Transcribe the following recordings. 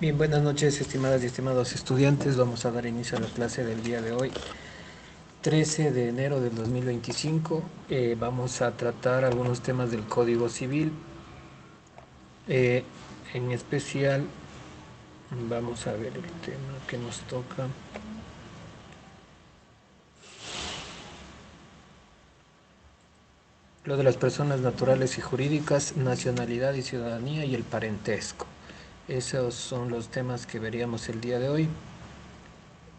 Bien, buenas noches, estimadas y estimados estudiantes. Vamos a dar inicio a la clase del día de hoy, 13 de enero del 2025. Vamos a tratar algunos temas del Código Civil. Eh, en especial, vamos a ver el tema que nos toca. Lo de las personas naturales y jurídicas, nacionalidad y ciudadanía y el parentesco. Esos son los temas que veríamos el día de hoy.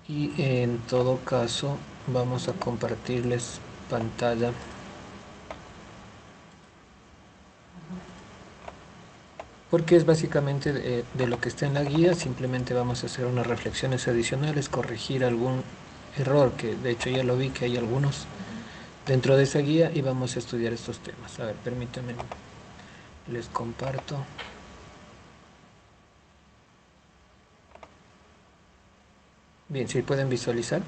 Y en todo caso, vamos a compartirles pantalla porque es básicamente de lo que está en la guía. Simplemente vamos a hacer unas reflexiones adicionales, corregir algún error, que de hecho ya lo vi que hay algunos dentro de esa guía, y vamos a estudiar estos temas. A ver, permítanme, les comparto. Bien, si pueden visualizar.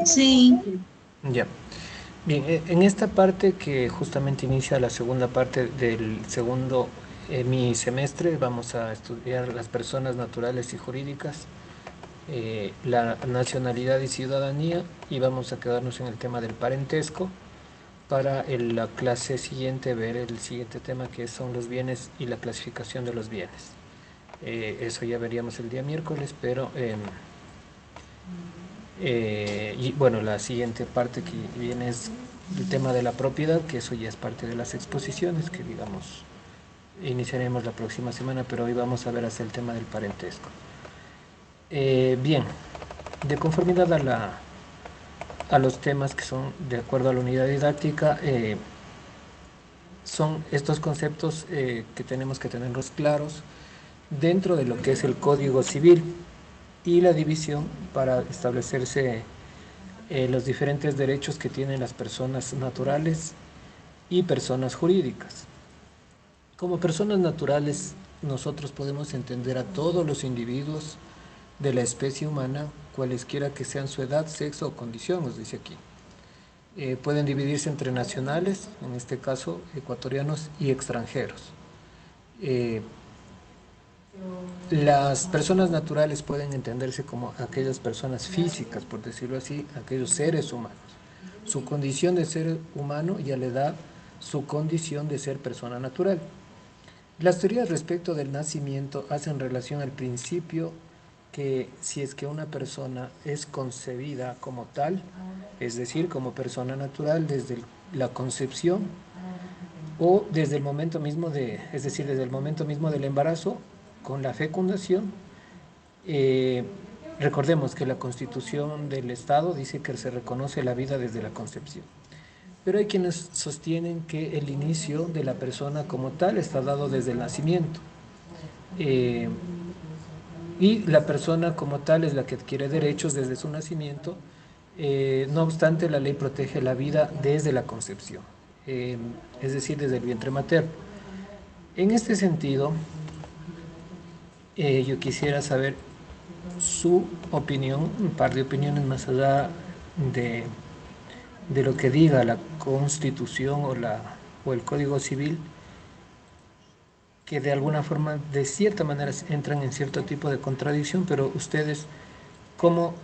Sí, Ya. Bien, en esta parte que justamente inicia la segunda parte del segundo mi semestre, vamos a estudiar las personas naturales y jurídicas, la nacionalidad y ciudadanía, y vamos a quedarnos en el tema del parentesco para la clase siguiente ver el siguiente tema, que son los bienes y la clasificación de los bienes. Eso ya veríamos el día miércoles, pero y bueno, la siguiente parte que viene es el tema de la propiedad, que eso ya es parte de las exposiciones que digamos iniciaremos la próxima semana, pero hoy vamos a ver hacia el tema del parentesco. Bien, de conformidad a los temas que son de acuerdo a la unidad didáctica, son estos conceptos que tenemos que tenerlos claros dentro de lo que es el Código Civil y la división para establecerse los diferentes derechos que tienen las personas naturales y personas jurídicas. Como personas naturales, nosotros podemos entender a todos los individuos de la especie humana, cualesquiera que sean su edad, sexo o condición, nos dice aquí. Pueden dividirse entre nacionales, en este caso ecuatorianos, y extranjeros. Eh, las personas naturales pueden entenderse como aquellas personas físicas, por decirlo así, aquellos seres humanos. Su condición de ser humano ya le da su condición de ser persona natural. Las teorías respecto del nacimiento hacen relación al principio que si es que una persona es concebida como tal, es decir, como persona natural desde la concepción o desde el momento mismo es decir, desde el momento mismo del embarazo con la fecundación. eh, Recordemos que la Constitución del Estado dice que se reconoce la vida desde la concepción. Pero hay quienes sostienen que el inicio de la persona como tal está dado desde el nacimiento. Eh, y la persona como tal es la que adquiere derechos desde su nacimiento. No obstante, la ley protege la vida desde la concepción, es decir, desde el vientre materno. En este sentido, yo quisiera saber su opinión, un par de opiniones más allá de, de lo que diga la Constitución o el Código Civil, que de alguna forma, de cierta manera, entran en cierto tipo de contradicción, pero ustedes, ¿cómo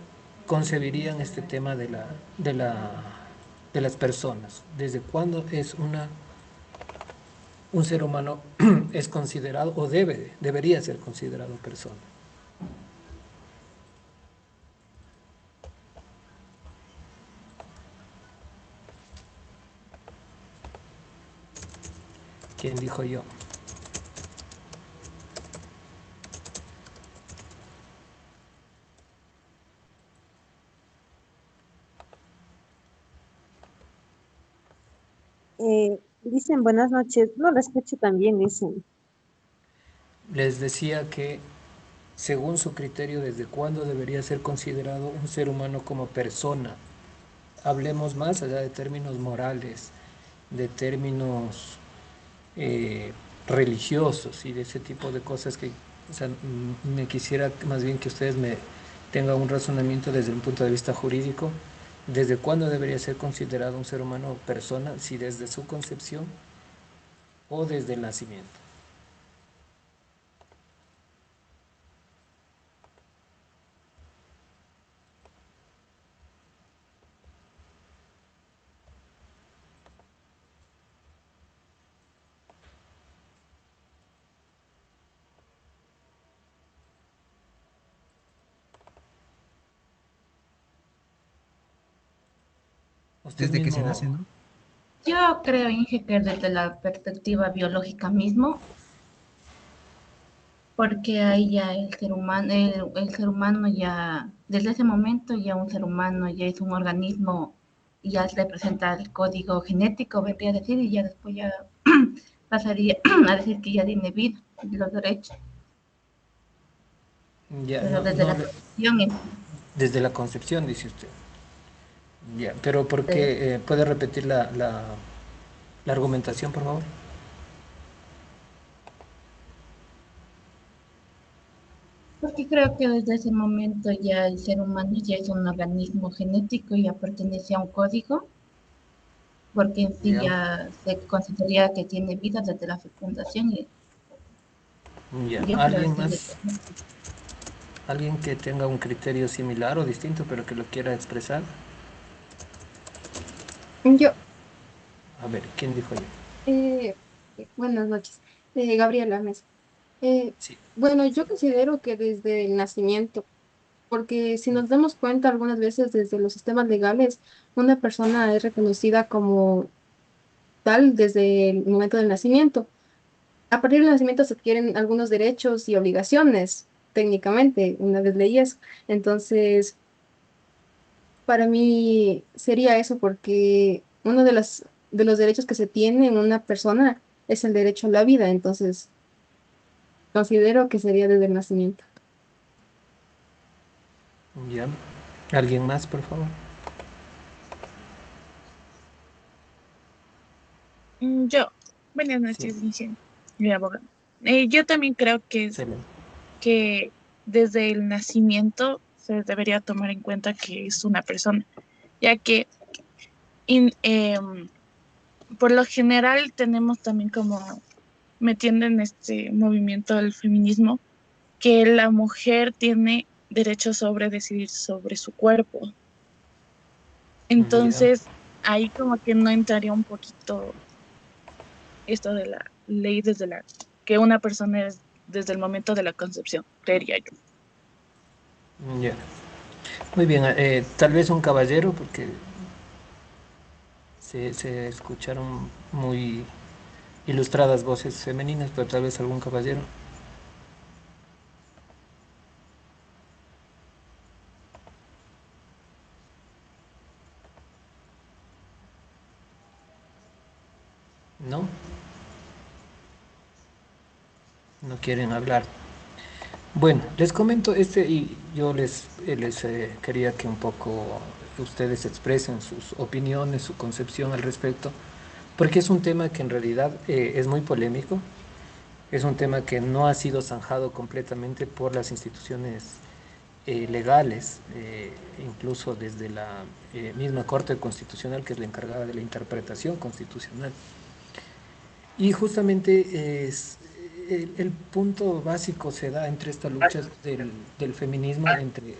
concebirían este tema de, la, de las personas? ¿Desde cuándo es un ser humano es considerado o debería ser considerado persona? ¿Quién dijo yo? dicen buenas noches. No, la escucho también, dicen. Les decía que, según su criterio, ¿desde cuándo debería ser considerado un ser humano como persona? Hablemos más allá de términos morales, de términos eh, religiosos y de ese tipo de cosas que, o sea, me quisiera más bien que ustedes me tengan un razonamiento desde un punto de vista jurídico. ¿Desde cuándo debería ser considerado un ser humano persona? Si desde su concepción o desde el nacimiento. Usted Desde que se nace, mismo, ¿no? Yo creo, Inge, que desde la perspectiva biológica mismo, porque ahí ya el ser humano ya, desde ese momento ya un ser humano ya es un organismo, y ya se presenta el código genético, vendría a decir, y ya después ya pasaría a decir que ya tiene vida y los derechos, ya pero no, desde la concepción desde la concepción, dice usted. Ya, pero ¿por eh, qué? ¿Puede repetir la argumentación, por favor? porque creo que desde ese momento ya el ser humano ya es un organismo genético y ya pertenece a un código, porque en sí Ya, ya se consideraría que tiene vida desde la fecundación y ya. yo creo ¿Alguien así. más? ¿Alguien que tenga un criterio similar o distinto, pero que lo quiera expresar? Yo, A ver, ¿quién dijo yo? eh, buenas noches, Gabriela Mesa. Eh, Sí. bueno, yo considero que desde el nacimiento, porque si nos damos cuenta algunas veces desde los sistemas legales, una persona es reconocida como tal desde el momento del nacimiento. A partir del nacimiento se adquieren algunos derechos y obligaciones, técnicamente, una vez leí eso. Entonces, para mí sería eso, porque uno de los derechos que se tiene en una persona es el derecho a la vida. Entonces, considero que sería desde el nacimiento. Ya. ¿Alguien más, por favor? Yo, buenas Sí. noches, Vicente, mi abogado. Yo también creo Excelente. que desde el nacimiento se debería tomar en cuenta que es una persona, ya que in- em, por lo general tenemos también como metiendo en este movimiento del feminismo que la mujer tiene derecho sobre decidir sobre su cuerpo. Ya. Entonces, ahí como que no entraría un poquito esto de la ley desde la que una persona es desde el momento de la concepción, creería yo. Ya. Muy bien. Tal vez un caballero, porque se escucharon muy ilustradas voces femeninas, pero tal vez algún caballero. ¿No? No quieren hablar. Bueno, les comento y yo les quería que un poco ustedes expresen sus opiniones, su concepción al respecto, porque es un tema que en realidad es muy polémico, es un tema que no ha sido zanjado completamente por las instituciones legales, incluso desde la misma Corte Constitucional, que es la encargada de la interpretación constitucional. Y justamente el punto básico se da entre estas luchas del feminismo, entre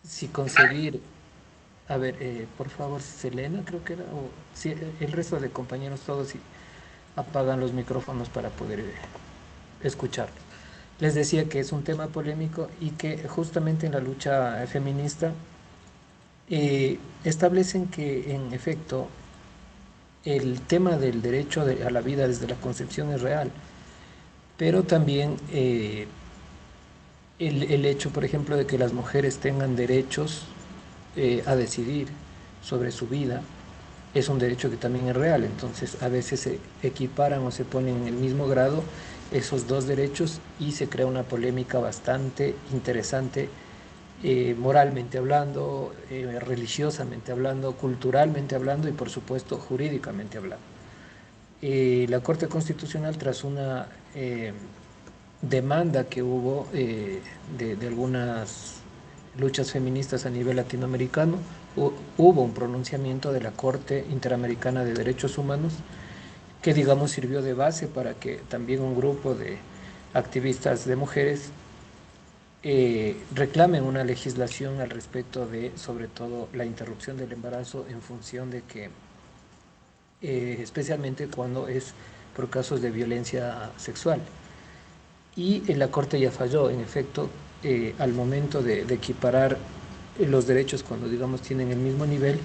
si concebir, a ver, por favor, Selena creo que era, o si el resto de compañeros todos si apagan los micrófonos para poder escuchar. Les decía que es un tema polémico y que justamente en la lucha feminista establecen que en efecto el tema del derecho a la vida desde la concepción es real, pero también el hecho, por ejemplo, de que las mujeres tengan derechos a decidir sobre su vida es un derecho que también es real. Entonces, a veces se equiparan o se ponen en el mismo grado esos dos derechos y se crea una polémica bastante interesante, moralmente hablando, religiosamente hablando, culturalmente hablando y, por supuesto, jurídicamente hablando. La Corte Constitucional, tras una demanda que hubo de algunas luchas feministas a nivel latinoamericano, hubo un pronunciamiento de la Corte Interamericana de Derechos Humanos que digamos sirvió de base para que también un grupo de activistas de mujeres reclamen una legislación al respecto de, sobre todo, la interrupción del embarazo en función de que, especialmente cuando es por casos de violencia sexual. Y la Corte ya falló, en efecto, al momento de equiparar los derechos cuando, digamos, tienen el mismo nivel,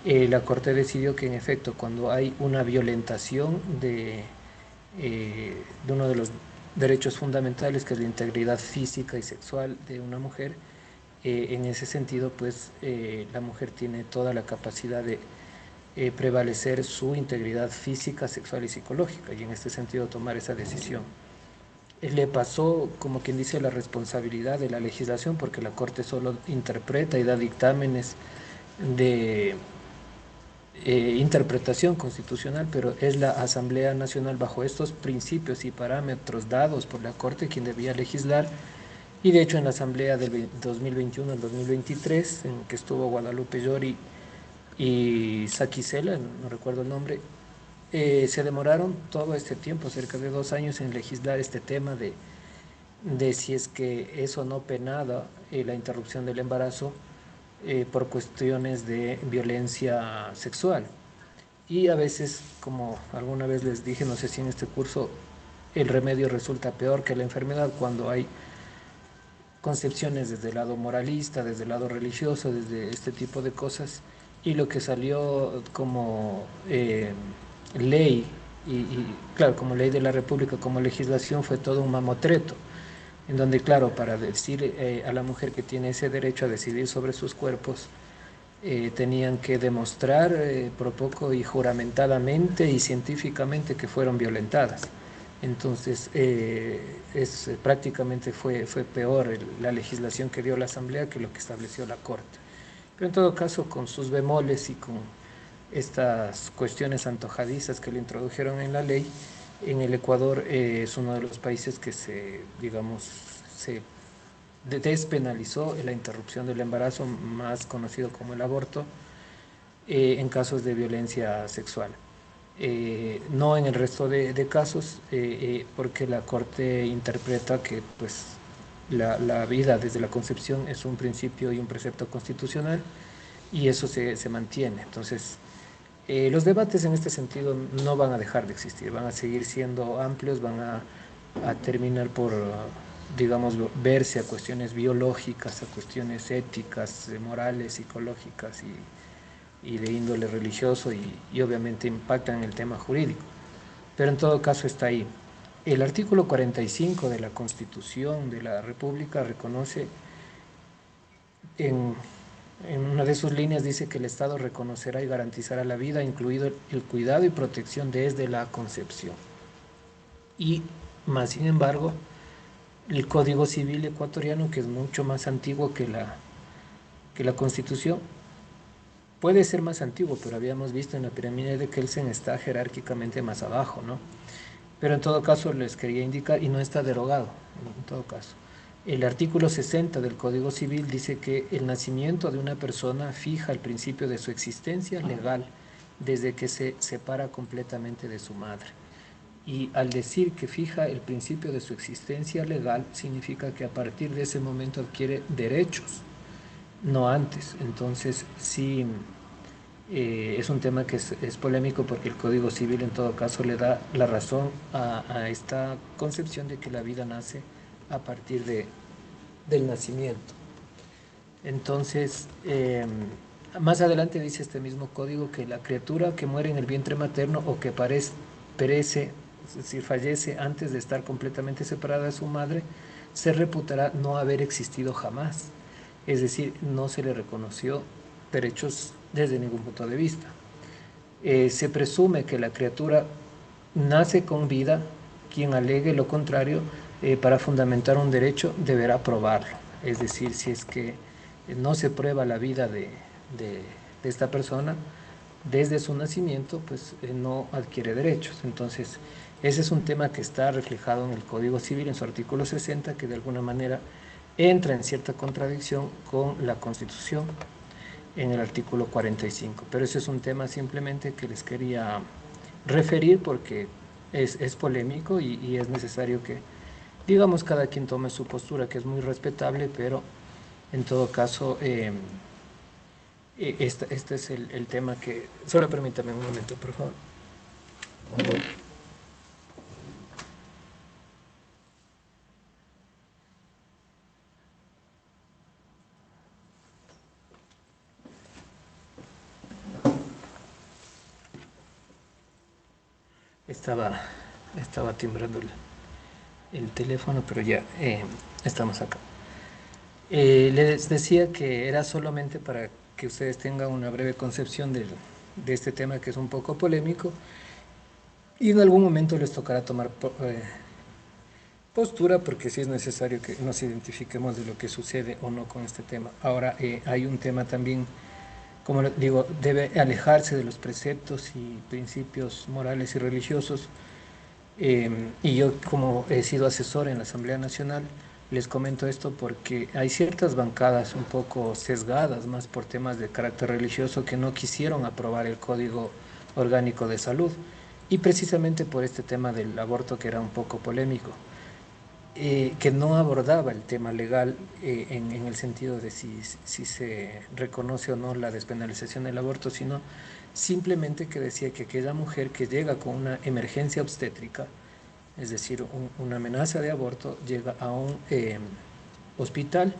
la Corte decidió que, en efecto, cuando hay una violentación de uno de los derechos fundamentales, que es la integridad física y sexual de una mujer, en ese sentido, pues, la mujer tiene toda la capacidad de prevalecer su integridad física, sexual y psicológica, y en este sentido tomar esa decisión. Le pasó, como quien dice, la responsabilidad de la legislación, porque la Corte solo interpreta y da dictámenes de interpretación constitucional, pero es la Asamblea Nacional, bajo estos principios y parámetros dados por la Corte, quien debía legislar. Y de hecho en la Asamblea del 2021 al 2023, en que estuvo Guadalupe Llori y Saki Sela, no recuerdo el nombre, se demoraron todo este tiempo, cerca de 2 años, en legislar este tema de si es que es o no penada la interrupción del embarazo por cuestiones de violencia sexual. Y a veces, como alguna vez les dije, no sé si en este curso, el remedio resulta peor que la enfermedad cuando hay concepciones desde el lado moralista, desde el lado religioso, desde este tipo de cosas, y lo que salió como ley, claro, como ley de la República, como legislación, fue todo un mamotreto, en donde, claro, para decir a la mujer que tiene ese derecho a decidir sobre sus cuerpos, tenían que demostrar por poco y juramentadamente y científicamente que fueron violentadas. Entonces, prácticamente fue peor la legislación que dio la Asamblea que lo que estableció la Corte. Pero en todo caso, con sus bemoles y con estas cuestiones antojadizas que le introdujeron en la ley, en el Ecuador es uno de los países que digamos, se despenalizó la interrupción del embarazo, más conocido como el aborto, en casos de violencia sexual. No en el resto de casos, porque la Corte interpreta que pues, la vida desde la concepción es un principio y un precepto constitucional, y eso se mantiene. Entonces, los debates en este sentido no van a dejar de existir, van a seguir siendo amplios, van a terminar por, digamos, verse a cuestiones biológicas, a cuestiones éticas, morales, psicológicas y de índole religioso, y obviamente impactan en el tema jurídico. Pero en todo caso está ahí. El artículo 45 de la Constitución de la República reconoce, en una de sus líneas dice que el Estado reconocerá y garantizará la vida, incluido el cuidado y protección desde la concepción. Y más sin embargo, el Código Civil ecuatoriano, que es mucho más antiguo que la Constitución, puede ser más antiguo, pero habíamos visto en la pirámide de Kelsen está jerárquicamente más abajo, ¿no? Pero en todo caso les quería indicar, y no está derogado, en todo caso. El artículo 60 del Código Civil dice que el nacimiento de una persona fija el principio de su existencia legal desde que se separa completamente de su madre. Y al decir que fija el principio de su existencia legal, significa que a partir de ese momento adquiere derechos, no antes. Entonces, sí, es un tema que es polémico, porque el Código Civil en todo caso le da la razón a esta concepción de que la vida nace a partir del nacimiento. Entonces, más adelante dice este mismo código que la criatura que muere en el vientre materno o que perece, es decir, fallece antes de estar completamente separada de su madre, se reputará no haber existido jamás. Es decir, no se le reconoció derechos desde ningún punto de vista. Se presume que la criatura nace con vida. Quien alegue lo contrario, para fundamentar un derecho, deberá probarlo. Es decir, si es que no se prueba la vida de esta persona desde su nacimiento, pues no adquiere derechos. Entonces, ese es un tema que está reflejado en el Código Civil, en su artículo 60, que de alguna manera entra en cierta contradicción con la Constitución en el artículo 45. Pero ese es un tema simplemente que les quería referir porque es polémico y es necesario que, digamos, cada quien tome su postura, que es muy respetable, pero en todo caso, este es el tema que... Solo permítame un momento, por favor. Estaba timbrando el teléfono, pero ya estamos acá. Les decía que era solamente para que ustedes tengan una breve concepción de este tema que es un poco polémico y en algún momento les tocará tomar postura porque sí es necesario que nos identifiquemos de lo que sucede o no con este tema. Ahora hay un tema también, como digo, debe alejarse de los preceptos y principios morales y religiosos. Y yo, como he sido asesor en la Asamblea Nacional, les comento esto porque hay ciertas bancadas un poco sesgadas, más por temas de carácter religioso, que no quisieron aprobar el Código Orgánico de Salud, y precisamente por este tema del aborto que era un poco polémico, que no abordaba el tema legal en el sentido de si se reconoce o no la despenalización del aborto, sino simplemente que decía que aquella mujer que llega con una emergencia obstétrica, es decir, una amenaza de aborto, llega a un hospital.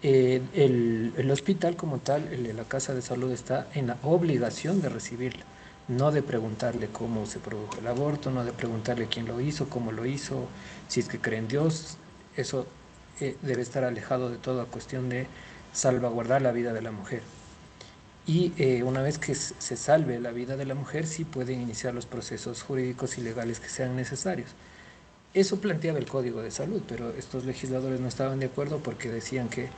El hospital como tal, la casa de salud, está en la obligación de recibirla, no de preguntarle cómo se produjo el aborto, no de preguntarle quién lo hizo, cómo lo hizo, si es que cree en Dios. Eso debe estar alejado de toda cuestión de salvaguardar la vida de la mujer. Y una vez que se salve la vida de la mujer, sí pueden iniciar los procesos jurídicos y legales que sean necesarios. Eso planteaba el Código de Salud, pero estos legisladores no estaban de acuerdo porque decían que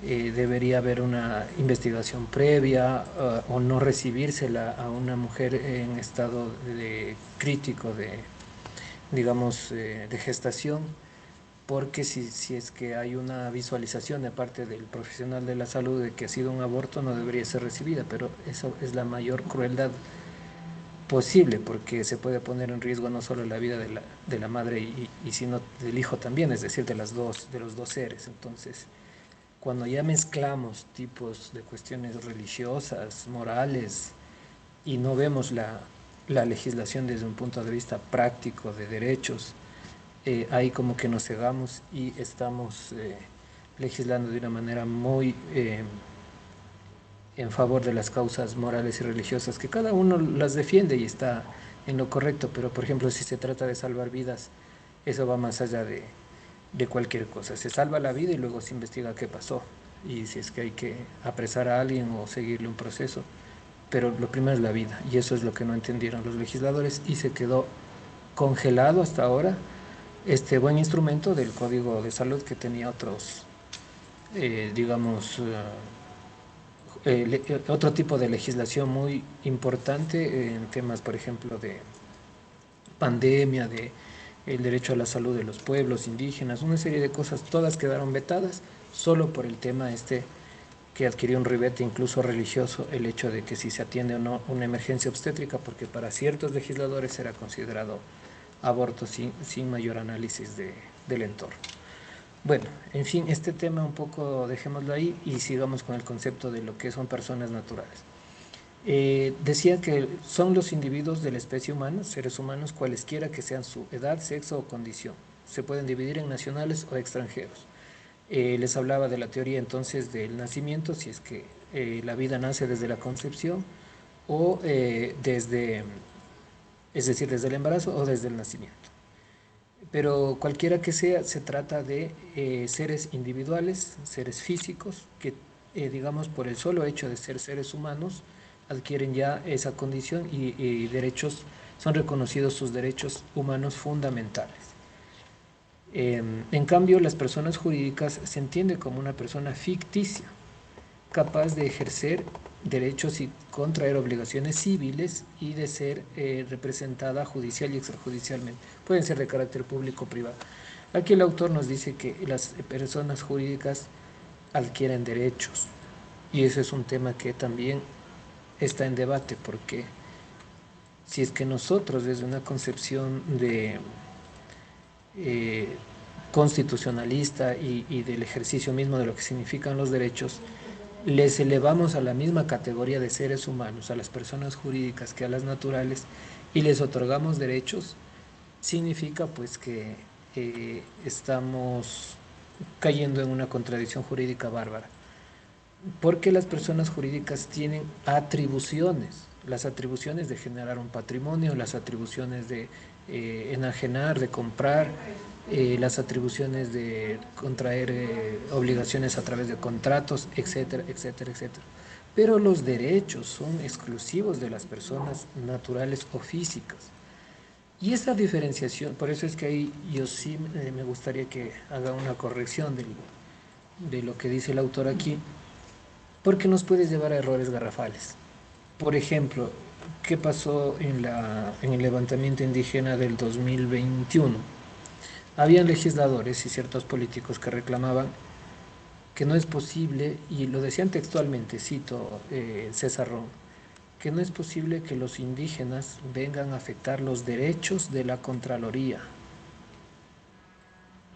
debería haber una investigación previa o no recibírsela a una mujer en estado crítico digamos, de gestación, porque si es que hay una visualización de parte del profesional de la salud de que ha sido un aborto, no debería ser recibida, pero eso es la mayor crueldad posible, porque se puede poner en riesgo no solo la vida de la madre sino del hijo también, es decir, de los dos seres. Entonces, cuando ya mezclamos tipos de cuestiones religiosas, morales, y no vemos la legislación desde un punto de vista práctico de derechos, ahí como que nos cegamos y estamos legislando de una manera muy en favor de las causas morales y religiosas, que cada uno las defiende y está en lo correcto, pero por ejemplo, si se trata de salvar vidas, eso va más allá de cualquier cosa. Se salva la vida y luego se investiga qué pasó, y si es que hay que apresar a alguien o seguirle un proceso, pero lo primero es la vida, y eso es lo que no entendieron los legisladores, y se quedó congelado hasta ahora este buen instrumento del Código de Salud, que tenía otros, digamos, otro tipo de legislación muy importante en temas, por ejemplo, de pandemia, de el derecho a la salud de los pueblos indígenas, una serie de cosas, todas quedaron vetadas solo por el tema que adquirió un ribete incluso religioso, el hecho de que si se atiende o no una emergencia obstétrica, porque para ciertos legisladores era considerado aborto sin mayor análisis del entorno. Bueno, en fin, este tema un poco dejémoslo ahí y sigamos con el concepto de lo que son personas naturales. Decía que son los individuos de la especie humana, seres humanos, cualesquiera que sean su edad, sexo o condición. Se pueden dividir en nacionales o extranjeros. Les hablaba de la teoría entonces del nacimiento, si es que la vida nace desde la concepción o es decir, desde el embarazo o desde el nacimiento. Pero cualquiera que sea, se trata de seres individuales, seres físicos, que digamos por el solo hecho de ser seres humanos, adquieren ya esa condición y derechos, son reconocidos sus derechos humanos fundamentales. En cambio, las personas jurídicas se entiende como una persona ficticia, capaz de ejercer derechos y contraer obligaciones civiles y de ser representada judicial y extrajudicialmente. Pueden ser de carácter público o privado. Aquí el autor nos dice que las personas jurídicas adquieren derechos, y ese es un tema que también está en debate, porque Si es que nosotros desde una concepción de constitucionalista y del ejercicio mismo de lo que significan los derechos, les elevamos a la misma categoría de seres humanos, a las personas jurídicas que a las naturales, y les otorgamos derechos, significa pues que estamos cayendo en una contradicción jurídica bárbara. Porque las personas jurídicas tienen atribuciones, las atribuciones de generar un patrimonio, las atribuciones de enajenar, de comprar, las atribuciones de contraer obligaciones a través de contratos, etcétera, etcétera, etcétera. Pero los derechos son exclusivos de las personas naturales o físicas. Y esa diferenciación, por eso es que ahí yo sí me gustaría que haga una corrección de lo que dice el autor aquí, porque nos puede llevar a errores garrafales. Por ejemplo, ¿qué pasó en el levantamiento indígena del 2021? Habían legisladores y ciertos políticos que reclamaban que no es posible, y lo decían textualmente, cito César Ron, que no es posible que los indígenas vengan a afectar los derechos de la Contraloría,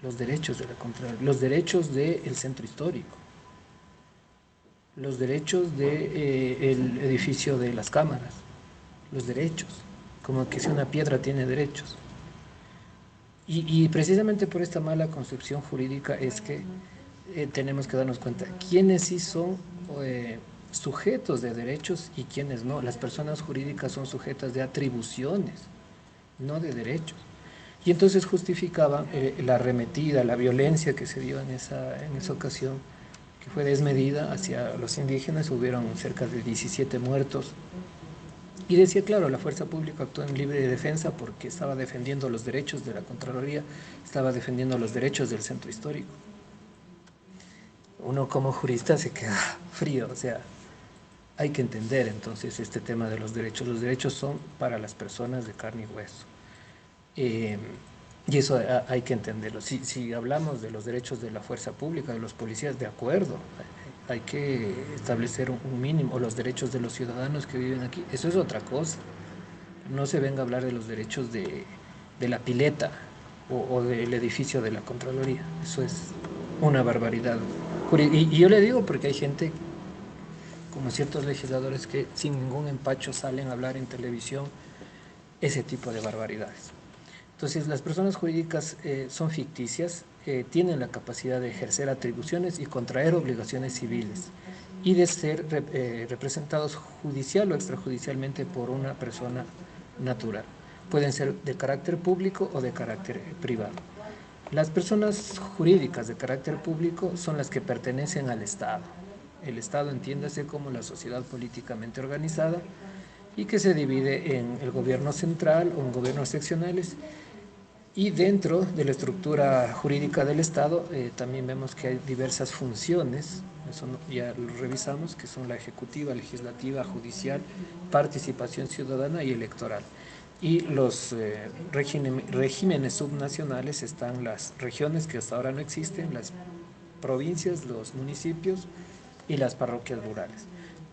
los derechos de la Contraloría, los derechos del centro histórico, los derechos del edificio de las cámaras, los derechos, como que si una piedra tiene derechos. Y precisamente por esta mala concepción jurídica es que tenemos que darnos cuenta quiénes sí son sujetos de derechos y quiénes no. Las personas jurídicas son sujetas de atribuciones, no de derechos. Y entonces justificaban la arremetida, la violencia que se dio en esa ocasión, que fue desmedida hacia los indígenas. Hubieron cerca de 17 muertos. Y decía, claro, la fuerza pública actuó en libre defensa porque estaba defendiendo los derechos de la Contraloría, estaba defendiendo los derechos del centro histórico. Uno como jurista se queda frío, o sea, hay que entender entonces este tema de los derechos. Los derechos son para las personas de carne y hueso. Y eso hay que entenderlo. Si hablamos de los derechos de la fuerza pública, de los policías, de acuerdo, hay que establecer un mínimo, o los derechos de los ciudadanos que viven aquí, eso es otra cosa. No se venga a hablar de los derechos de la pileta o del edificio de la Contraloría. Eso es una barbaridad. Y yo le digo porque hay gente, como ciertos legisladores, que sin ningún empacho salen a hablar en televisión ese tipo de barbaridades. Entonces, las personas jurídicas son ficticias, tienen la capacidad de ejercer atribuciones y contraer obligaciones civiles y de ser representados judicial o extrajudicialmente por una persona natural. Pueden ser de carácter público o de carácter privado. Las personas jurídicas de carácter público son las que pertenecen al Estado. El Estado, entiéndase como la sociedad políticamente organizada y que se divide en el gobierno central o en gobiernos seccionales. Y dentro de la estructura jurídica del Estado también vemos que hay diversas funciones, eso ya lo revisamos, que son la ejecutiva, legislativa, judicial, participación ciudadana y electoral. Y los regímenes subnacionales están las regiones, que hasta ahora no existen, las provincias, los municipios y las parroquias rurales.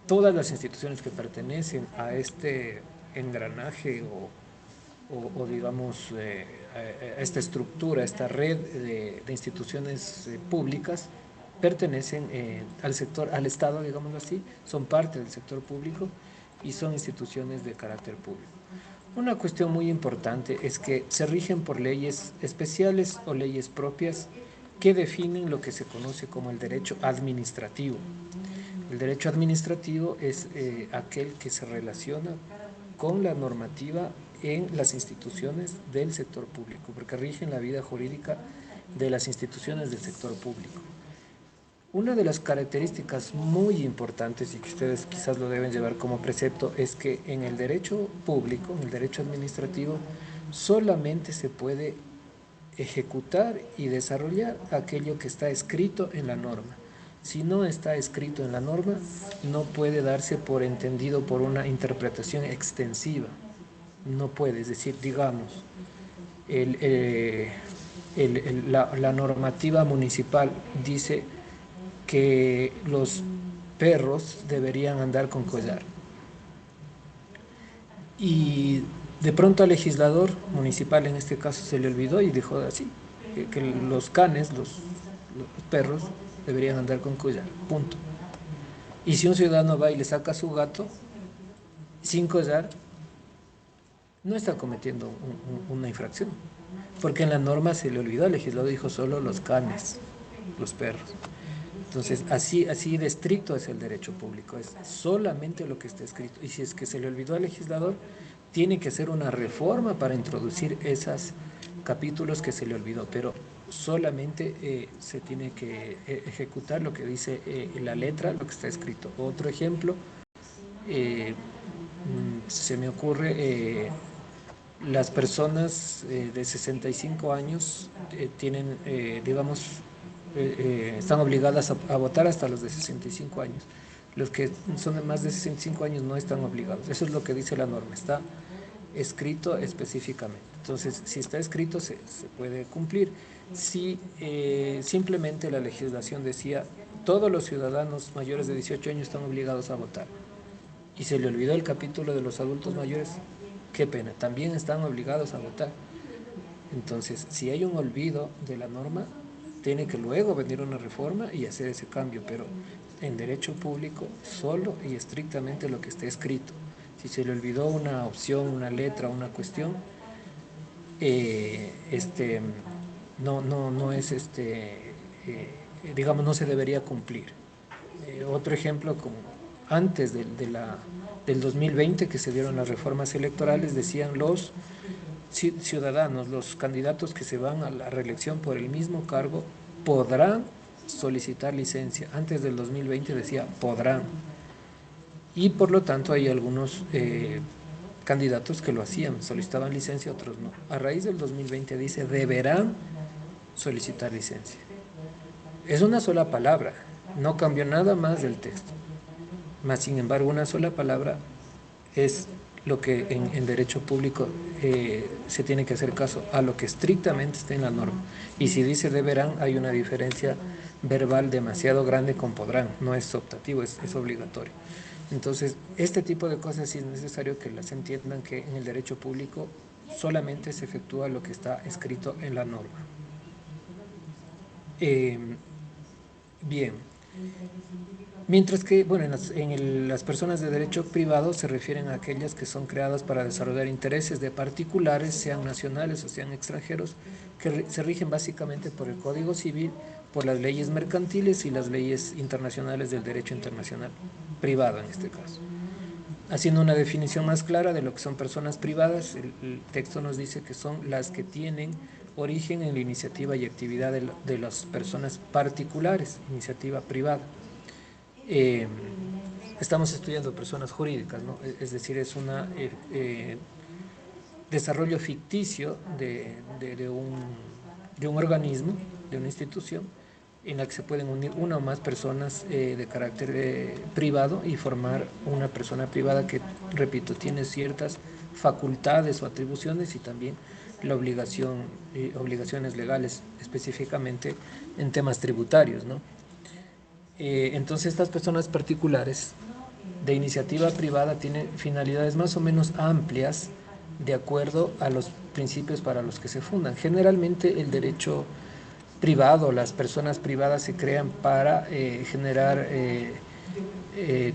Todas las instituciones que pertenecen a este engranaje o digamos, a esta estructura, a esta red de instituciones públicas, pertenecen al sector, al Estado, digámoslo así, son parte del sector público y son instituciones de carácter público. Una cuestión muy importante es que se rigen por leyes especiales o leyes propias que definen lo que se conoce como el derecho administrativo. El derecho administrativo es aquel que se relaciona con la normativa en las instituciones del sector público, porque rigen la vida jurídica de las instituciones del sector público. Una de las características muy importantes y que ustedes quizás lo deben llevar como precepto es que en el derecho público, en el derecho administrativo, solamente se puede ejecutar y desarrollar aquello que está escrito en la norma. Si no está escrito en la norma, no puede darse por entendido por una interpretación extensiva. No puede, es decir, digamos, la normativa municipal dice que los perros deberían andar con collar. Y de pronto al legislador municipal en este caso se le olvidó y dijo así, que los canes, los perros, deberían andar con collar, punto. Y si un ciudadano va y le saca a su gato sin collar, no está cometiendo una infracción, porque en la norma se le olvidó, el legislador dijo solo los canes, los perros. Entonces, así de estricto es el derecho público, es solamente lo que está escrito. Y si es que se le olvidó al legislador, tiene que hacer una reforma para introducir esos capítulos que se le olvidó, pero solamente se tiene que ejecutar lo que dice la letra, lo que está escrito. Otro ejemplo, se me ocurre, las personas de 65 años tienen, digamos, están obligadas a votar hasta los de 65 años. Los que son de más de 65 años no están obligados. Eso es lo que dice la norma, está escrito específicamente. Entonces, si está escrito, se puede cumplir. Si simplemente la legislación decía todos los ciudadanos mayores de 18 años están obligados a votar y se le olvidó el capítulo de los adultos mayores, qué pena, también están obligados a votar. Entonces, si hay un olvido de la norma, tiene que luego venir una reforma y hacer ese cambio, pero en derecho público solo y estrictamente lo que esté escrito. Si se le olvidó una opción, una letra, una cuestión, no es digamos, no se debería cumplir. Otro ejemplo, como antes del 2020 que se dieron las reformas electorales, decían los ciudadanos, los candidatos que se van a la reelección por el mismo cargo podrán solicitar licencia. Antes del 2020 decía podrán. Y por lo tanto hay algunos candidatos que lo hacían, solicitaban licencia, otros no. A raíz del 2020 dice deberán solicitar licencia. Es una sola palabra, no cambió nada más del texto. Más sin embargo, una sola palabra es lo que en derecho público se tiene que hacer caso a lo que estrictamente está en la norma. Y si dice deberán, hay una diferencia verbal demasiado grande con podrán, no es optativo, es obligatorio. Entonces, este tipo de cosas sí es necesario que las entiendan, que en el derecho público solamente se efectúa lo que está escrito en la norma. Bien. Mientras que, bueno, las personas de derecho privado se refieren a aquellas que son creadas para desarrollar intereses de particulares, sean nacionales o sean extranjeros, que se rigen básicamente por el Código Civil, por las leyes mercantiles y las leyes internacionales del derecho internacional, privado en este caso. Haciendo una definición más clara de lo que son personas privadas, el texto nos dice que son las que tienen origen en la iniciativa y actividad de las personas particulares, iniciativa privada. Estamos estudiando personas jurídicas, ¿no? Es decir, es un desarrollo ficticio de un organismo, de una institución, en la que se pueden unir una o más personas de carácter privado y formar una persona privada que, repito, tiene ciertas facultades o atribuciones y también la obligaciones legales, específicamente en temas tributarios, ¿no? Entonces estas personas particulares de iniciativa privada tienen finalidades más o menos amplias de acuerdo a los principios para los que se fundan. Generalmente el derecho privado, las personas privadas se crean para generar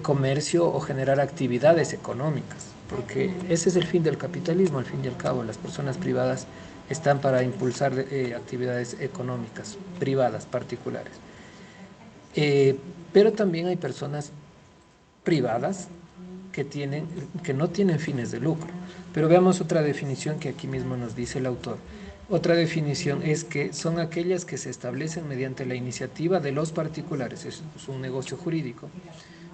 comercio o generar actividades económicas, porque ese es el fin del capitalismo, al fin y al cabo. Las personas privadas están para impulsar actividades económicas privadas, particulares. Pero también hay personas privadas que no tienen fines de lucro. Pero veamos otra definición que aquí mismo nos dice el autor. Otra definición es que son aquellas que se establecen mediante la iniciativa de los particulares, es un negocio jurídico.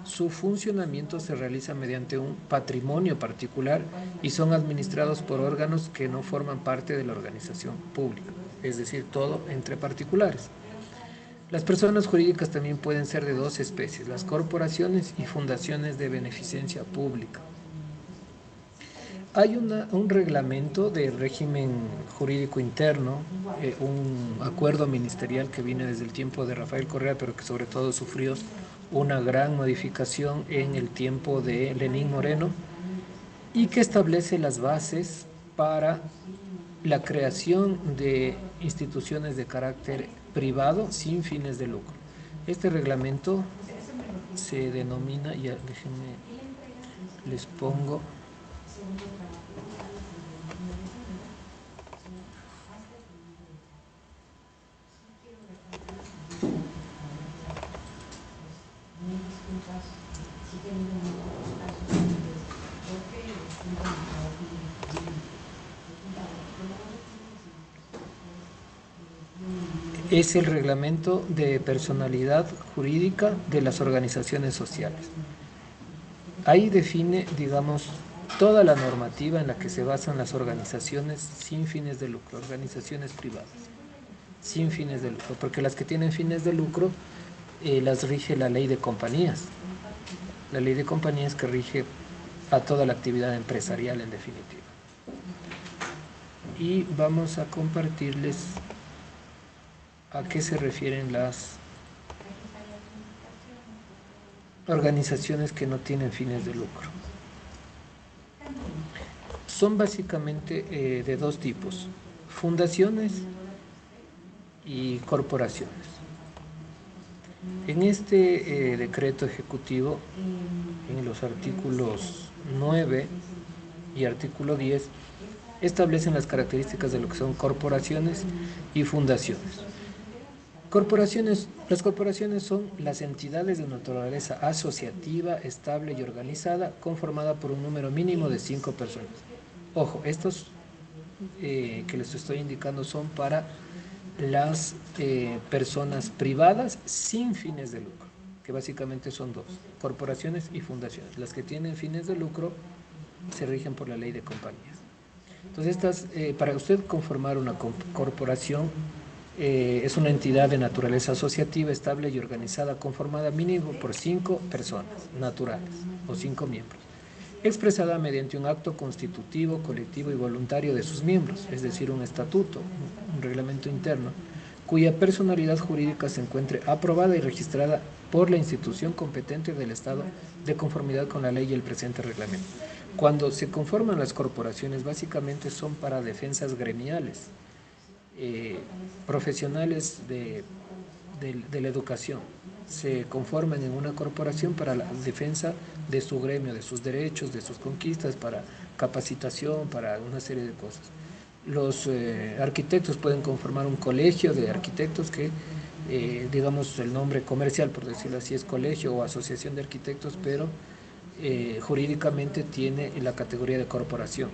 Su funcionamiento se realiza mediante un patrimonio particular y son administrados por órganos que no forman parte de la organización pública, es decir, todo entre particulares. Las personas jurídicas también pueden ser de dos especies, las corporaciones y fundaciones de beneficencia pública. Hay un reglamento de régimen jurídico interno, un acuerdo ministerial que viene desde el tiempo de Rafael Correa, pero que sobre todo sufrió una gran modificación en el tiempo de Lenín Moreno, y que establece las bases para la creación de instituciones de carácter privado sin fines de lucro. Este reglamento se denomina, ya déjenme, les pongo, es el reglamento de personalidad jurídica de las organizaciones sociales. Ahí define, digamos, toda la normativa en la que se basan las organizaciones sin fines de lucro, organizaciones privadas, sin fines de lucro, porque las que tienen fines de lucro las rige la ley de compañías. La ley de compañías que rige a toda la actividad empresarial en definitiva. Y vamos a compartirles a qué se refieren las organizaciones que no tienen fines de lucro. Son básicamente de dos tipos: fundaciones y corporaciones. En este decreto ejecutivo, en los artículos 9 y artículo 10, establecen las características de lo que son corporaciones y fundaciones. Las corporaciones son las entidades de naturaleza asociativa, estable y organizada, conformada por un número mínimo de 5 personas. Ojo, estos que les estoy indicando son para las personas privadas sin fines de lucro, que básicamente son dos: corporaciones y fundaciones. Las que tienen fines de lucro se rigen por la ley de compañías. Entonces, para usted conformar una corporación, es una entidad de naturaleza asociativa, estable y organizada, conformada mínimo por 5 personas naturales o 5 miembros, expresada mediante un acto constitutivo, colectivo y voluntario de sus miembros, es decir, un estatuto, un reglamento interno, cuya personalidad jurídica se encuentre aprobada y registrada por la institución competente del Estado de conformidad con la ley y el presente reglamento. Cuando se conforman las corporaciones, básicamente son para defensas gremiales, profesionales de la educación. Se conforman en una corporación para la defensa de su gremio, de sus derechos, de sus conquistas, para capacitación, para una serie de cosas. Los arquitectos pueden conformar un colegio de arquitectos que, digamos, el nombre comercial, por decirlo así, es colegio o asociación de arquitectos, pero jurídicamente tiene la categoría de corporación,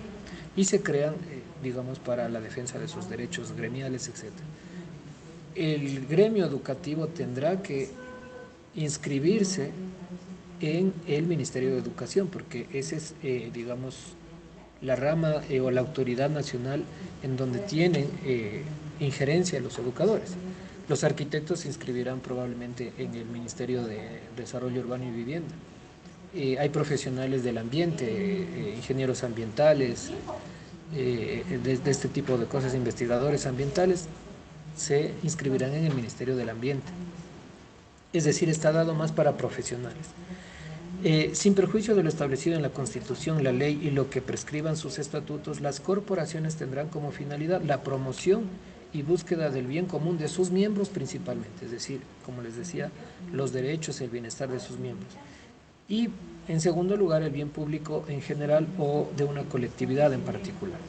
y se crean, digamos, para la defensa de sus derechos gremiales, etc. El gremio educativo tendrá que inscribirse en el Ministerio de Educación, porque ese es, digamos, la rama o la autoridad nacional en donde tienen injerencia los educadores. Los arquitectos se inscribirán probablemente en el Ministerio de Desarrollo Urbano y Vivienda. Hay profesionales del ambiente, ingenieros ambientales, de este tipo de cosas, investigadores ambientales, se inscribirán en el Ministerio del Ambiente. Es decir, está dado más para profesionales. Sin perjuicio de lo establecido en la Constitución, la ley y lo que prescriban sus estatutos, las corporaciones tendrán como finalidad la promoción y búsqueda del bien común de sus miembros principalmente, es decir, como les decía, los derechos y el bienestar de sus miembros. Y, en segundo lugar, el bien público en general o de una colectividad en particular.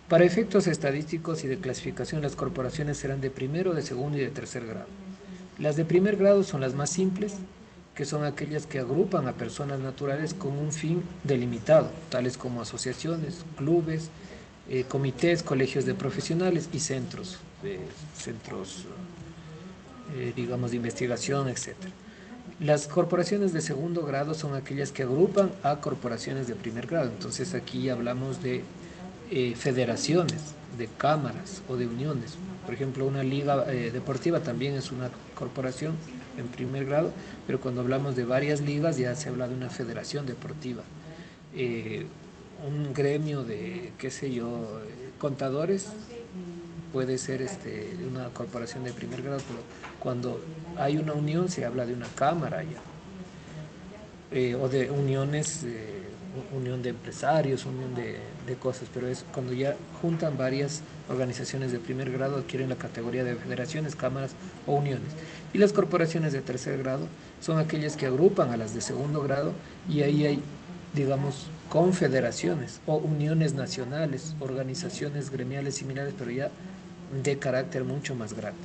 Para efectos estadísticos y de clasificación, las corporaciones serán de primero, de segundo y de tercer grado. Las de primer grado son las más simples, que son aquellas que agrupan a personas naturales con un fin delimitado, tales como asociaciones, clubes, comités, colegios de profesionales y centros, digamos, de investigación, etc. Las corporaciones de segundo grado son aquellas que agrupan a corporaciones de primer grado. Entonces aquí hablamos de federaciones, de cámaras o de uniones. Por ejemplo, una liga deportiva también es una corporación en primer grado, pero cuando hablamos de varias ligas ya se habla de una federación deportiva. Un gremio de, qué sé yo, contadores puede ser una corporación de primer grado, pero cuando hay una unión se habla de una cámara ya, o de uniones unión de empresarios, unión de cosas, pero es cuando ya juntan varias organizaciones de primer grado, adquieren la categoría de federaciones, cámaras o uniones. Y las corporaciones de tercer grado son aquellas que agrupan a las de segundo grado y ahí hay, digamos, confederaciones o uniones nacionales, organizaciones gremiales similares, pero ya de carácter mucho más grande.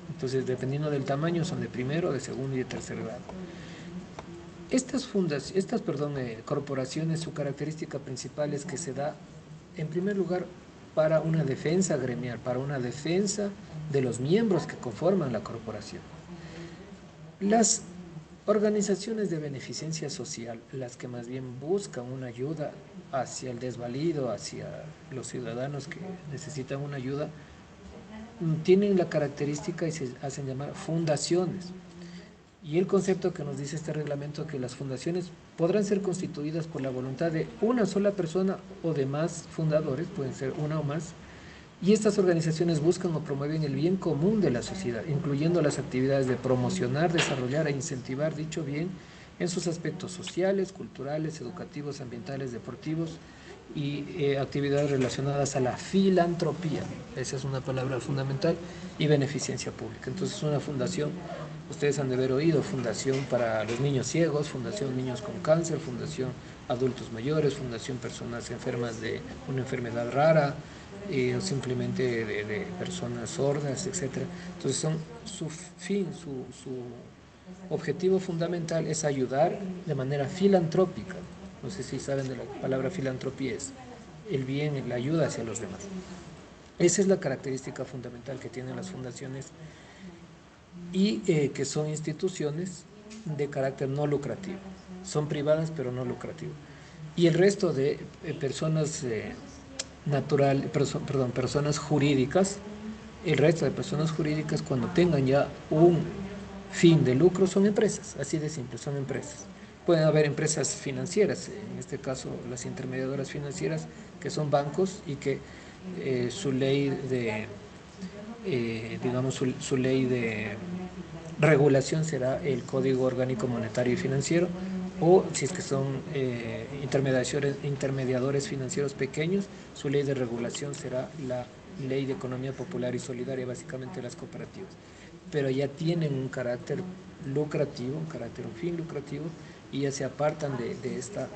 Entonces, dependiendo del tamaño, son de primero, de segundo y de tercer grado. Corporaciones, su característica principal es que se da, en primer lugar, para una defensa gremial, para una defensa de los miembros que conforman la corporación. Las organizaciones de beneficencia social, las que más bien buscan una ayuda hacia el desvalido, hacia los ciudadanos que necesitan una ayuda, tienen la característica y se hacen llamar fundaciones. Y el concepto que nos dice este reglamento es que las fundaciones podrán ser constituidas por la voluntad de una sola persona o de más fundadores, pueden ser una o más, y estas organizaciones buscan o promueven el bien común de la sociedad, incluyendo las actividades de promocionar, desarrollar e incentivar dicho bien en sus aspectos sociales, culturales, educativos, ambientales, deportivos y actividades relacionadas a la filantropía. Esa es una palabra fundamental, y beneficencia pública. Entonces, una fundación, ustedes han de haber oído, fundación para los niños ciegos, fundación niños con cáncer, fundación adultos mayores, fundación personas enfermas de una enfermedad rara, o simplemente de personas sordas, etc. Entonces, su fin, su objetivo fundamental es ayudar de manera filantrópica. No sé si saben de la palabra filantropía, es el bien, la ayuda hacia los demás. Esa es la característica fundamental que tienen las fundaciones y que son instituciones de carácter no lucrativo. Son privadas pero no lucrativo. Y el resto de personas personas jurídicas, el resto de personas jurídicas cuando tengan ya un fin de lucro son empresas, así de simple, son empresas. Pueden haber empresas financieras, en este caso las intermediadoras financieras, que son bancos y que su ley de, su ley de regulación será el Código Orgánico Monetario y Financiero, o si es que son intermediadores financieros pequeños, su ley de regulación será la Ley de Economía Popular y Solidaria, básicamente las cooperativas. Pero ya tienen un carácter lucrativo, un fin lucrativo, y ya se apartan de esta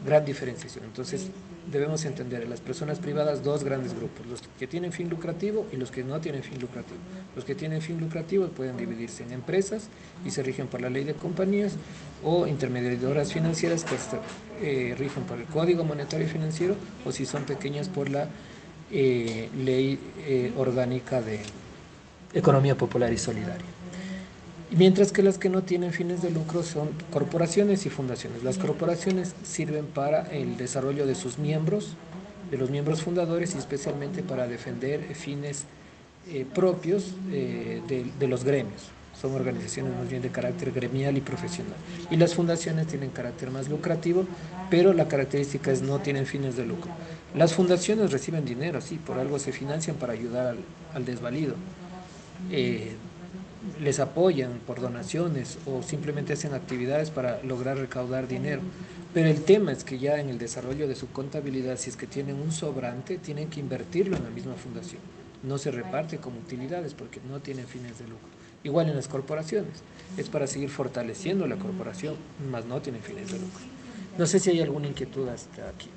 gran diferenciación. Entonces, debemos entender en las personas privadas dos grandes grupos, los que tienen fin lucrativo y los que no tienen fin lucrativo. Los que tienen fin lucrativo pueden dividirse en empresas y se rigen por la ley de compañías, o intermediadoras financieras que rigen por el Código Monetario y Financiero, o si son pequeñas por la ley orgánica de Economía Popular y Solidaria. Mientras que las que no tienen fines de lucro son corporaciones y fundaciones. Las corporaciones sirven para el desarrollo de sus miembros, de los miembros fundadores, y especialmente para defender fines propios de los gremios. Son organizaciones más bien de carácter gremial y profesional. Y las fundaciones tienen carácter más lucrativo, pero la característica es no tienen fines de lucro. Las fundaciones reciben dinero, sí, por algo se financian para ayudar al desvalido. Les apoyan por donaciones o simplemente hacen actividades para lograr recaudar dinero. Pero el tema es que ya en el desarrollo de su contabilidad, si es que tienen un sobrante, tienen que invertirlo en la misma fundación. No se reparte como utilidades porque no tienen fines de lucro. Igual en las corporaciones, es para seguir fortaleciendo la corporación, más no tienen fines de lucro. No sé si hay alguna inquietud hasta aquí.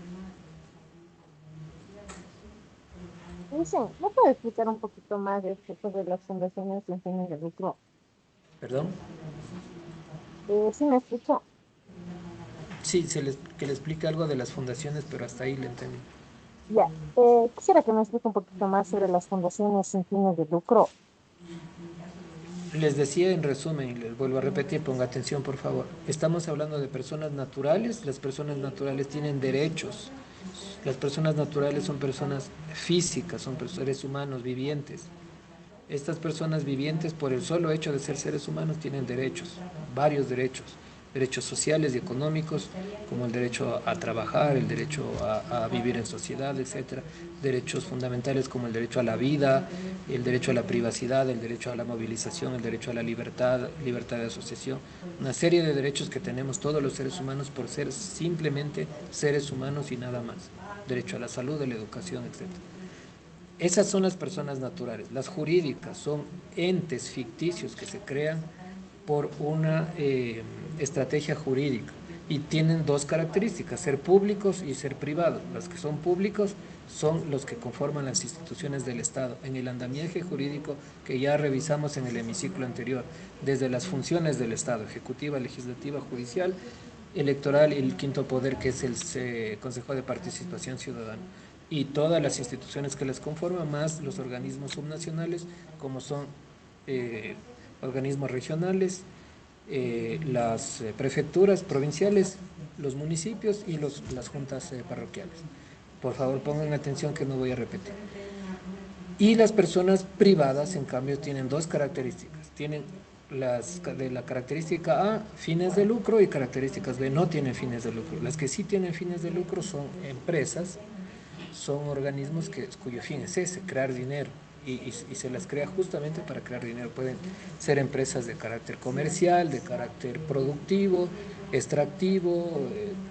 Dicen, ¿no puede explicar un poquito más sobre las fundaciones sin fines de lucro? ¿Perdón? ¿Sí me escucha? Sí, que le explique algo de las fundaciones, pero hasta ahí le entendí. Ya. Quisiera que me explique un poquito más sobre las fundaciones sin fines de lucro. Les decía en resumen, y les vuelvo a repetir, ponga atención por favor. Estamos hablando de personas naturales. Las personas naturales tienen derechos. Las personas naturales son personas físicas, son seres humanos vivientes. Estas personas vivientes, por el solo hecho de ser seres humanos, tienen derechos, varios derechos. derechos sociales y económicos, como el derecho a trabajar, el derecho a vivir en sociedad, etcétera, derechos fundamentales como el derecho a la vida, el derecho a la privacidad, el derecho a la movilización, el derecho a la libertad, libertad de asociación, una serie de derechos que tenemos todos los seres humanos por ser simplemente seres humanos y nada más, derecho a la salud, a la educación, etcétera. Esas son las personas naturales. Las jurídicas son entes ficticios que se crean por una estrategia jurídica y tienen dos características, ser públicos y ser privados. Los que son públicos son los que conforman las instituciones del Estado. En el andamiaje jurídico que ya revisamos en el hemiciclo anterior, desde las funciones del Estado, ejecutiva, legislativa, judicial, electoral y el quinto poder, que es el Consejo de Participación Ciudadana, y todas las instituciones que les conforman, más los organismos subnacionales, como son organismos regionales, las prefecturas provinciales, los municipios y las juntas parroquiales. Por favor, pongan atención que no voy a repetir. Y las personas privadas, en cambio, tienen dos características. Tienen de la característica A, fines de lucro, y características B, no tienen fines de lucro. Las que sí tienen fines de lucro son empresas, son organismos cuyo fin es ese, crear dinero. Y se las crea justamente para crear dinero. Pueden ser empresas de carácter comercial, de carácter productivo, extractivo,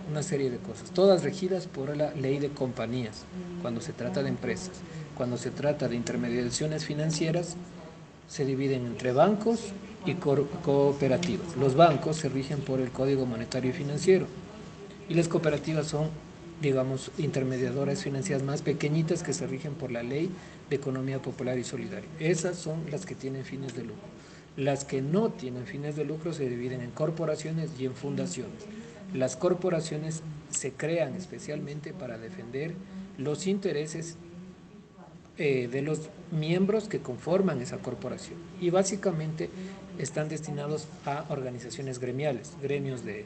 una serie de cosas, todas regidas por la ley de compañías, cuando se trata de empresas. Cuando se trata de intermediaciones financieras, se dividen entre bancos y cooperativas. Los bancos se rigen por el Código Monetario y Financiero y las cooperativas son, digamos, intermediadoras financieras más pequeñitas que se rigen por la Ley de Economía Popular y Solidaria. Esas son las que tienen fines de lucro. Las que no tienen fines de lucro se dividen en corporaciones y en fundaciones. Las corporaciones se crean especialmente para defender los intereses de los miembros que conforman esa corporación y básicamente están destinados a organizaciones gremiales, gremios de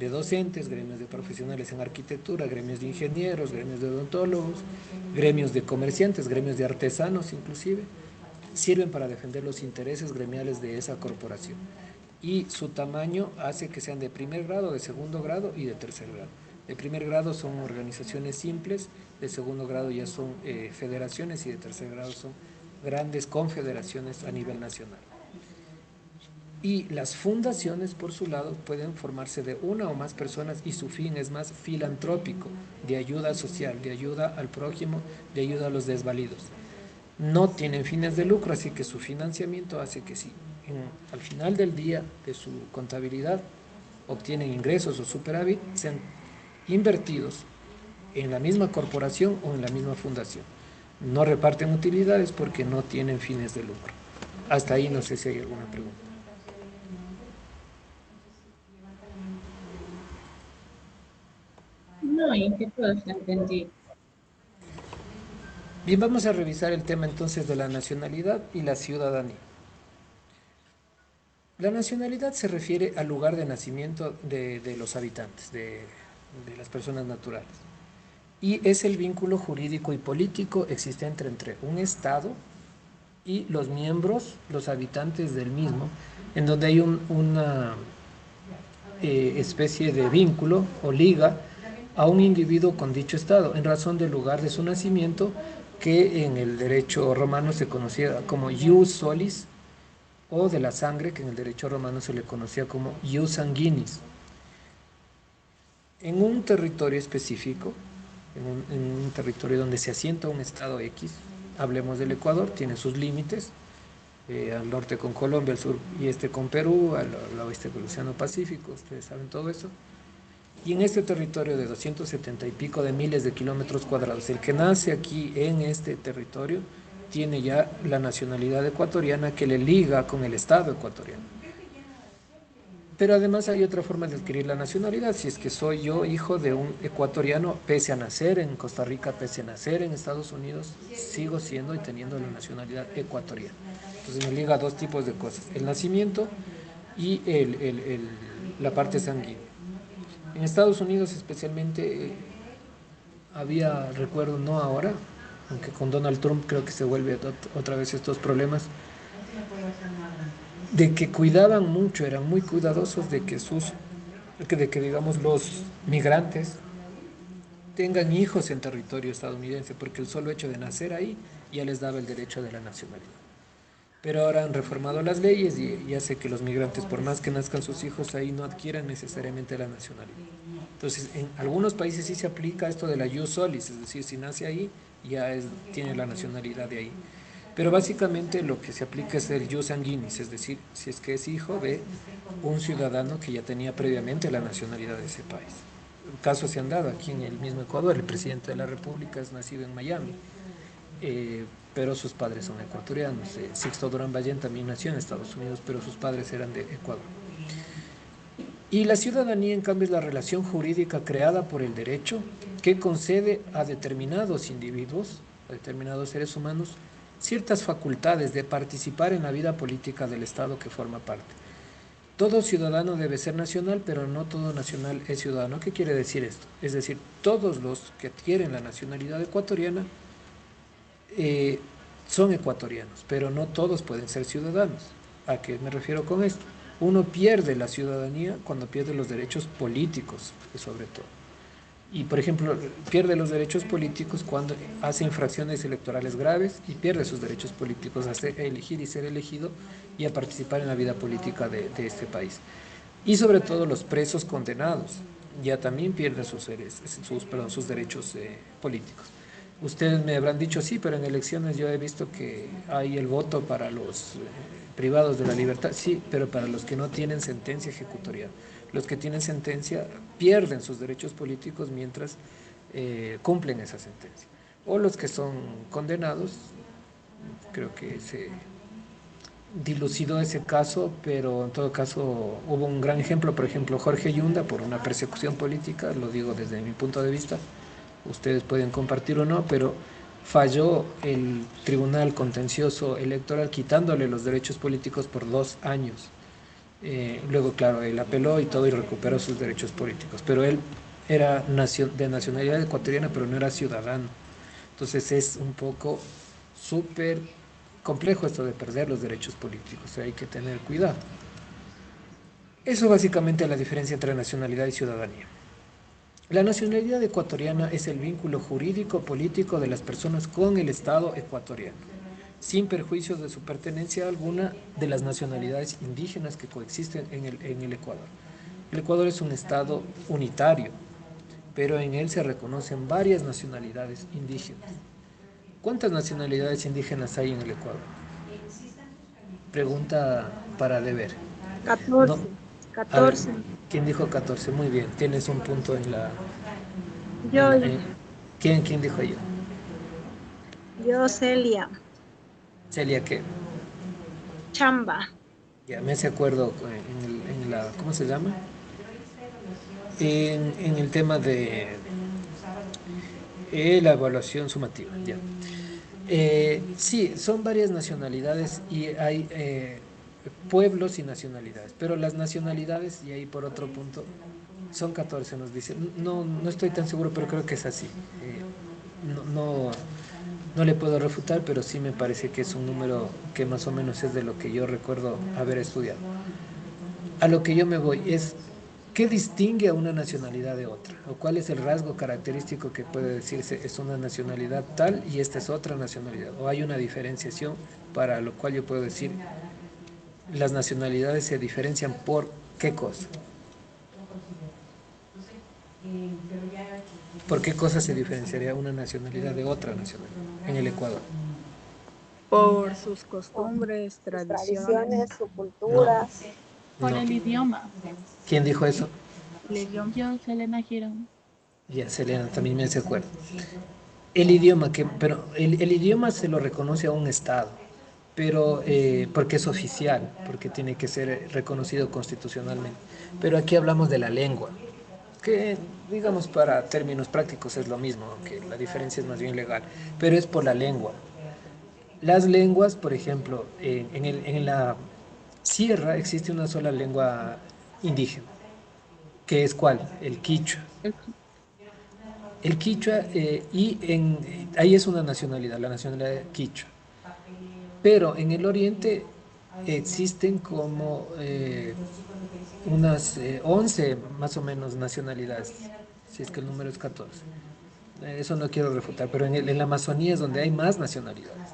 docentes, gremios de profesionales en arquitectura, gremios de ingenieros, gremios de odontólogos, gremios de comerciantes, gremios de artesanos inclusive, sirven para defender los intereses gremiales de esa corporación. Y su tamaño hace que sean de primer grado, de segundo grado y de tercer grado. De primer grado son organizaciones simples, de segundo grado ya son federaciones y de tercer grado son grandes confederaciones a nivel nacional. Y las fundaciones, por su lado, pueden formarse de una o más personas y su fin es más filantrópico, de ayuda social, de ayuda al prójimo, de ayuda a los desvalidos. No tienen fines de lucro, así que su financiamiento hace que si al final del día de su contabilidad obtienen ingresos o superávit, sean invertidos en la misma corporación o en la misma fundación. No reparten utilidades porque no tienen fines de lucro. Hasta ahí no sé si hay alguna pregunta. No, y que todo se entendí. Bien, vamos a revisar el tema entonces de la nacionalidad y la ciudadanía. La nacionalidad se refiere al lugar de nacimiento de los habitantes, de las personas naturales. Y es el vínculo jurídico y político existente entre un Estado y los miembros, los habitantes del mismo, en donde hay una especie de vínculo o liga a un individuo con dicho Estado, en razón del lugar de su nacimiento, que en el derecho romano se conocía como ius solis, o de la sangre, que en el derecho romano se le conocía como ius sanguinis. En un territorio específico, en un territorio donde se asienta un Estado X, hablemos del Ecuador, tiene sus límites, al norte con Colombia, al sur y este con Perú, al oeste con el Océano Pacífico, ustedes saben todo eso. Y en este territorio de 270 y pico de miles de kilómetros cuadrados, el que nace aquí en este territorio tiene ya la nacionalidad ecuatoriana que le liga con el Estado ecuatoriano. Pero además hay otra forma de adquirir la nacionalidad. Si es que soy yo hijo de un ecuatoriano, pese a nacer en Costa Rica, pese a nacer en Estados Unidos, sigo siendo y teniendo la nacionalidad ecuatoriana. Entonces me liga a dos tipos de cosas, el nacimiento y la parte sanguínea. En Estados Unidos especialmente había, recuerdo, no ahora, aunque con Donald Trump creo que se vuelve otra vez estos problemas, de que cuidaban mucho, eran muy cuidadosos de que sus de que digamos los migrantes tengan hijos en territorio estadounidense, porque el solo hecho de nacer ahí ya les daba el derecho de la nacionalidad. Pero ahora han reformado las leyes y hace que los migrantes, por más que nazcan sus hijos ahí, no adquieran necesariamente la nacionalidad. Entonces, en algunos países sí se aplica esto de la jus solis, es decir, si nace ahí, tiene la nacionalidad de ahí. Pero básicamente lo que se aplica es el jus sanguinis, es decir, si es que es hijo de un ciudadano que ya tenía previamente la nacionalidad de ese país. Casos se han dado aquí en el mismo Ecuador, el presidente de la República es nacido en Miami, pero sus padres son ecuatorianos. Sixto Durán Ballén también nació en Estados Unidos, pero sus padres eran de Ecuador. Y la ciudadanía, en cambio, es la relación jurídica creada por el derecho que concede a determinados individuos, a determinados seres humanos, ciertas facultades de participar en la vida política del Estado que forma parte. Todo ciudadano debe ser nacional, pero no todo nacional es ciudadano. ¿Qué quiere decir esto? Es decir, todos los que adquieren la nacionalidad ecuatoriana son ecuatorianos, pero no todos pueden ser ciudadanos. ¿A qué me refiero con esto? Uno pierde la ciudadanía cuando pierde los derechos políticos, sobre todo. Y, por ejemplo, pierde los derechos políticos cuando hace infracciones electorales graves y pierde sus derechos políticos a elegir y ser elegido y a participar en la vida política de este país. Y sobre todo los presos condenados ya también pierden sus derechos políticos. Ustedes me habrán dicho, sí, pero en elecciones yo he visto que hay el voto para los privados de la libertad. Sí, pero para los que no tienen sentencia ejecutorial. Los que tienen sentencia pierden sus derechos políticos mientras cumplen esa sentencia. O los que son condenados, creo que se dilucidó ese caso, pero en todo caso hubo un gran ejemplo, por ejemplo, Jorge Yunda, por una persecución política, lo digo desde mi punto de vista, ustedes pueden compartir o no, pero falló el Tribunal Contencioso Electoral quitándole los derechos políticos por 2 años. Luego, claro, él apeló y todo y recuperó sus derechos políticos, pero él era de nacionalidad ecuatoriana, pero no era ciudadano. Entonces es un poco súper complejo esto de perder los derechos políticos, o sea, hay que tener cuidado. Eso básicamente es la diferencia entre nacionalidad y ciudadanía. La nacionalidad ecuatoriana es el vínculo jurídico político de las personas con el Estado ecuatoriano, sin perjuicios de su pertenencia a alguna de las nacionalidades indígenas que coexisten en el Ecuador. El Ecuador es un Estado unitario, pero en él se reconocen varias nacionalidades indígenas. ¿Cuántas nacionalidades indígenas hay en el Ecuador? Pregunta para deber. 14. No. 14. ¿Quién dijo 14? Muy bien, tienes un punto en la... Yo, ¿Quién dijo yo? yo, Celia. ¿Celia qué? Chamba. Ya me hace acuerdo en la... ¿Cómo se llama? En el tema de la evaluación sumativa, ya. Sí, son varias nacionalidades y hay pueblos y nacionalidades, pero las nacionalidades, y ahí por otro punto, son 14, nos dicen. No estoy tan seguro, pero creo que es así. No le puedo refutar, pero sí me parece que es un número que más o menos es de lo que yo recuerdo haber estudiado. A lo que yo me voy es, ¿qué distingue a una nacionalidad de otra? ¿O cuál es el rasgo característico que puede decirse es una nacionalidad tal y esta es otra nacionalidad? ¿O hay una diferenciación para lo cual yo puedo decir las nacionalidades se diferencian por qué cosa? ¿Por qué cosa se diferenciaría una nacionalidad de otra nacionalidad en el Ecuador? Por sus Por costumbres, sus tradiciones. su cultura. Por No. el idioma. ¿Quién dijo eso? El idioma. Yo, Selena Girón. Ya, Selena, también me hace acuerdo. El idioma, pero el idioma se lo reconoce a un Estado, pero porque es oficial, porque tiene que ser reconocido constitucionalmente. Pero aquí hablamos de la lengua, que digamos para términos prácticos es lo mismo, aunque la diferencia es más bien legal, pero es por la lengua. Las lenguas, por ejemplo, en la sierra existe una sola lengua indígena, que es ¿cuál? El quichua. El quichua, ahí es una nacionalidad, la nacionalidad quichua. Pero en el oriente existen como unas 11 más o menos nacionalidades, si es que el número es 14. Eso no quiero refutar, pero en la Amazonía es donde hay más nacionalidades.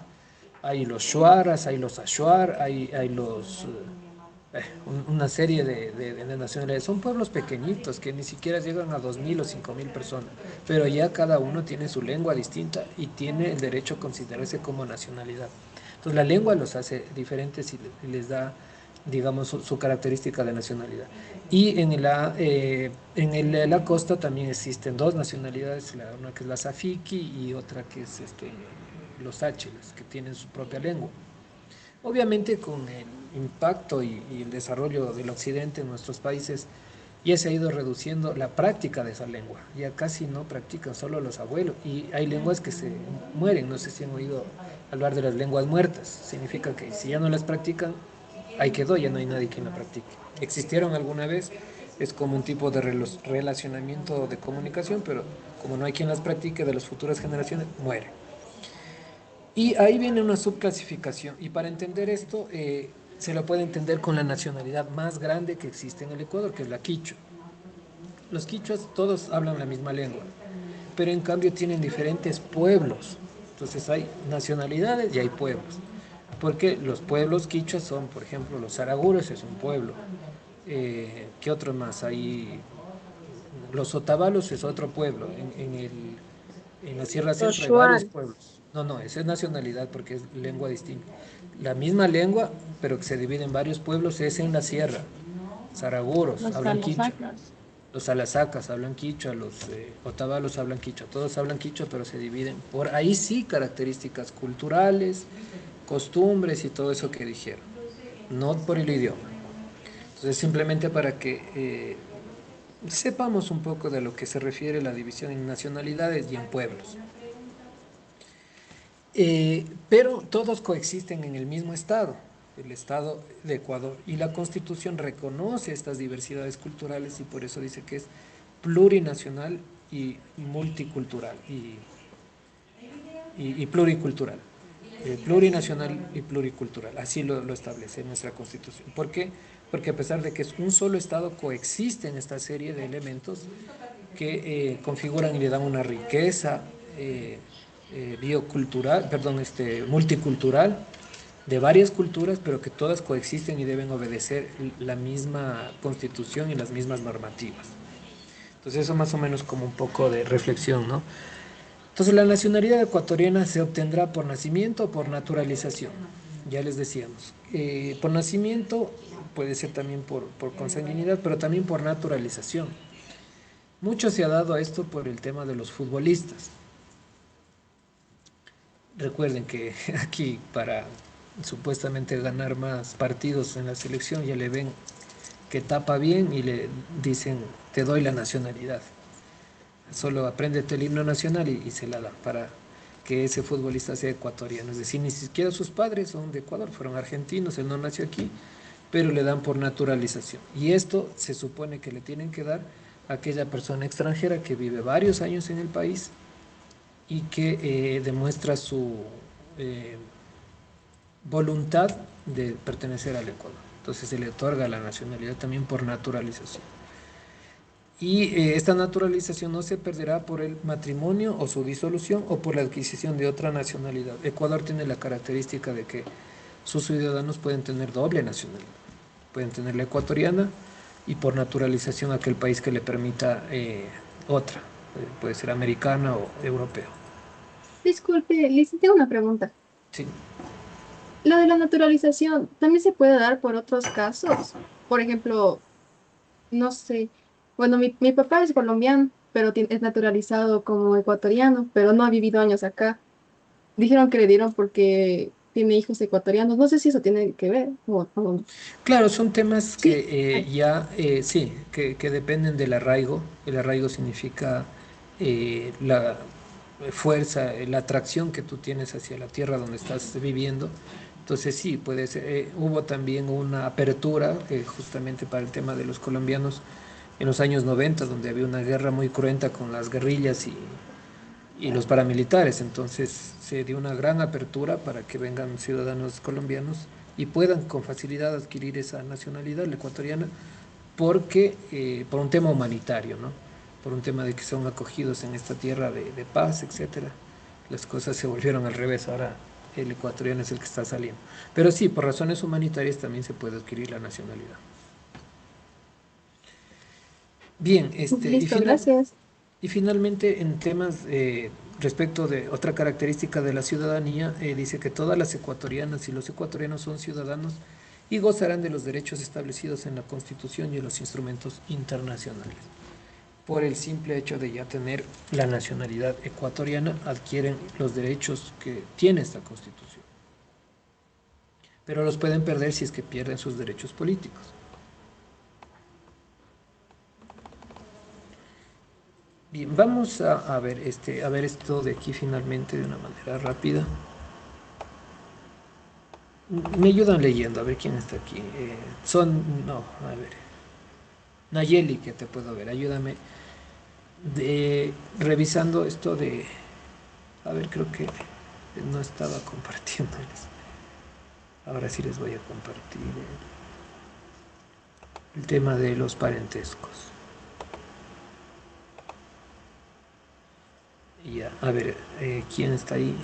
Hay los Shuaras, hay los Ashuar, hay los... una serie de nacionalidades. Son pueblos pequeñitos que ni siquiera llegan a 2.000 o 5.000 personas, pero ya cada uno tiene su lengua distinta y tiene el derecho a considerarse como nacionalidad. Entonces la lengua los hace diferentes y les da, digamos, su característica de nacionalidad. Y la costa también existen dos nacionalidades, una que es la Safiki y otra que es los Áchiles, que tienen su propia lengua. Obviamente con el impacto y el desarrollo del occidente en nuestros países ya se ha ido reduciendo la práctica de esa lengua. Ya casi no practican solo los abuelos y hay lenguas que se mueren. No sé si han oído hablar de las lenguas muertas. Significa que si ya no las practican, ahí quedó, ya no hay nadie quien la practique. Existieron alguna vez, es como un tipo de relacionamiento de comunicación, pero como no hay quien las practique de las futuras generaciones, mueren. Y ahí viene una subclasificación. Y para entender esto, se lo puede entender con la nacionalidad más grande que existe en el Ecuador, que es la quichua. Los quichuas todos hablan la misma lengua, pero en cambio tienen diferentes pueblos. Entonces hay nacionalidades y hay pueblos. Porque los pueblos quichuas son, por ejemplo, los Saraguros es un pueblo. ¿Qué otro más? Hay los Otavalos es otro pueblo. En la Sierra Los Centro hay varios Shuar. pueblos. No, no, esa es nacionalidad porque es lengua distinta. La misma lengua, pero que se divide en varios pueblos, es en la sierra. Saraguros Los hablan quichua. Talasacas. Los alasacas hablan quichua, los otavalos hablan quichua. Todos hablan quichua, pero se dividen por ahí sí características culturales, costumbres y todo eso que dijeron. No por el idioma. Entonces, simplemente para que sepamos un poco de lo que se refiere la división en nacionalidades y en pueblos. Pero todos coexisten en el mismo estado, el estado de Ecuador, y la Constitución reconoce estas diversidades culturales y por eso dice que es plurinacional y multicultural y pluricultural. Plurinacional y pluricultural, así lo establece nuestra Constitución. ¿Por qué? Porque a pesar de que es un solo estado, coexisten esta serie de elementos que configuran y le dan una riqueza biocultural, perdón, multicultural de varias culturas, pero que todas coexisten y deben obedecer la misma constitución y las mismas normativas. Entonces eso más o menos como un poco de reflexión, ¿no? Entonces la nacionalidad ecuatoriana se obtendrá por nacimiento o por naturalización, ya les decíamos. Por nacimiento puede ser también por consanguinidad, pero también por naturalización. Mucho se ha dado a esto por el tema de los futbolistas. Recuerden que aquí para supuestamente ganar más partidos en la selección ya le ven que tapa bien y le dicen te doy la nacionalidad. Solo apréndete el himno nacional y se la dan para que ese futbolista sea ecuatoriano. Es decir, ni siquiera sus padres son de Ecuador, fueron argentinos, él no nació aquí, pero le dan por naturalización. Y esto se supone que le tienen que dar a aquella persona extranjera que vive varios años en el país y que demuestra su voluntad de pertenecer al Ecuador. Entonces se le otorga la nacionalidad también por naturalización. Y esta naturalización no se perderá por el matrimonio o su disolución o por la adquisición de otra nacionalidad. Ecuador tiene la característica de que sus ciudadanos pueden tener doble nacionalidad. Pueden tener la ecuatoriana y por naturalización aquel país que le permita otra. Puede ser americana o europeo. Disculpe, Liz, tengo una pregunta. Sí. Lo de la naturalización también se puede dar por otros casos. Por ejemplo, no sé. Bueno, mi papá es colombiano, pero es naturalizado como ecuatoriano, pero no ha vivido años acá. Dijeron que le dieron porque tiene hijos ecuatorianos. No sé si eso tiene que ver. Claro, son temas Sí. que sí, que dependen del arraigo. El arraigo significa la fuerza, la atracción que tú tienes hacia la tierra donde estás viviendo. Entonces sí, puede ser. Hubo también una apertura justamente para el tema de los colombianos en los años 90, donde había una guerra muy cruenta con las guerrillas y los paramilitares. Entonces se dio una gran apertura para que vengan ciudadanos colombianos y puedan con facilidad adquirir esa nacionalidad, la ecuatoriana, porque, por un tema humanitario, ¿no? Por un tema de que son acogidos en esta tierra de paz, etcétera. Las cosas se volvieron al revés, ahora el ecuatoriano es el que está saliendo. Pero sí, por razones humanitarias también se puede adquirir la nacionalidad. Bien, Listo, gracias. y finalmente en temas respecto de otra característica de la ciudadanía, dice que todas las ecuatorianas y los ecuatorianos son ciudadanos y gozarán de los derechos establecidos en la Constitución y en los instrumentos internacionales. Por el simple hecho de ya tener la nacionalidad ecuatoriana, adquieren los derechos que tiene esta Constitución. Pero los pueden perder si es que pierden sus derechos políticos. Bien, vamos a ver a ver esto de aquí finalmente de una manera rápida. Me ayudan leyendo, a ver quién está aquí. No, a ver. Nayeli, que te puedo ver, ayúdame. Revisando esto de, a ver, creo que no estaba compartiéndoles. Ahora sí les voy a compartir el tema de los parentescos. Ya, a ver, ¿quién está ahí?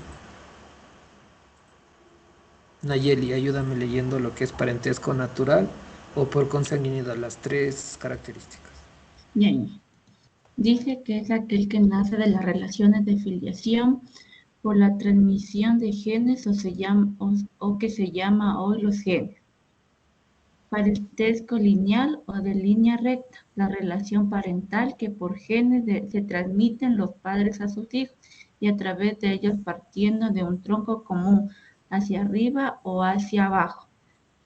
Nayeli, ayúdame leyendo lo que es parentesco natural o por consanguinidad, las tres características. Bien. Dice que es aquel que nace de las relaciones de filiación por la transmisión de genes o que se llama hoy los genes. Parentesco lineal o de línea recta, la relación parental que por genes se transmiten los padres a sus hijos y a través de ellos partiendo de un tronco común hacia arriba o hacia abajo.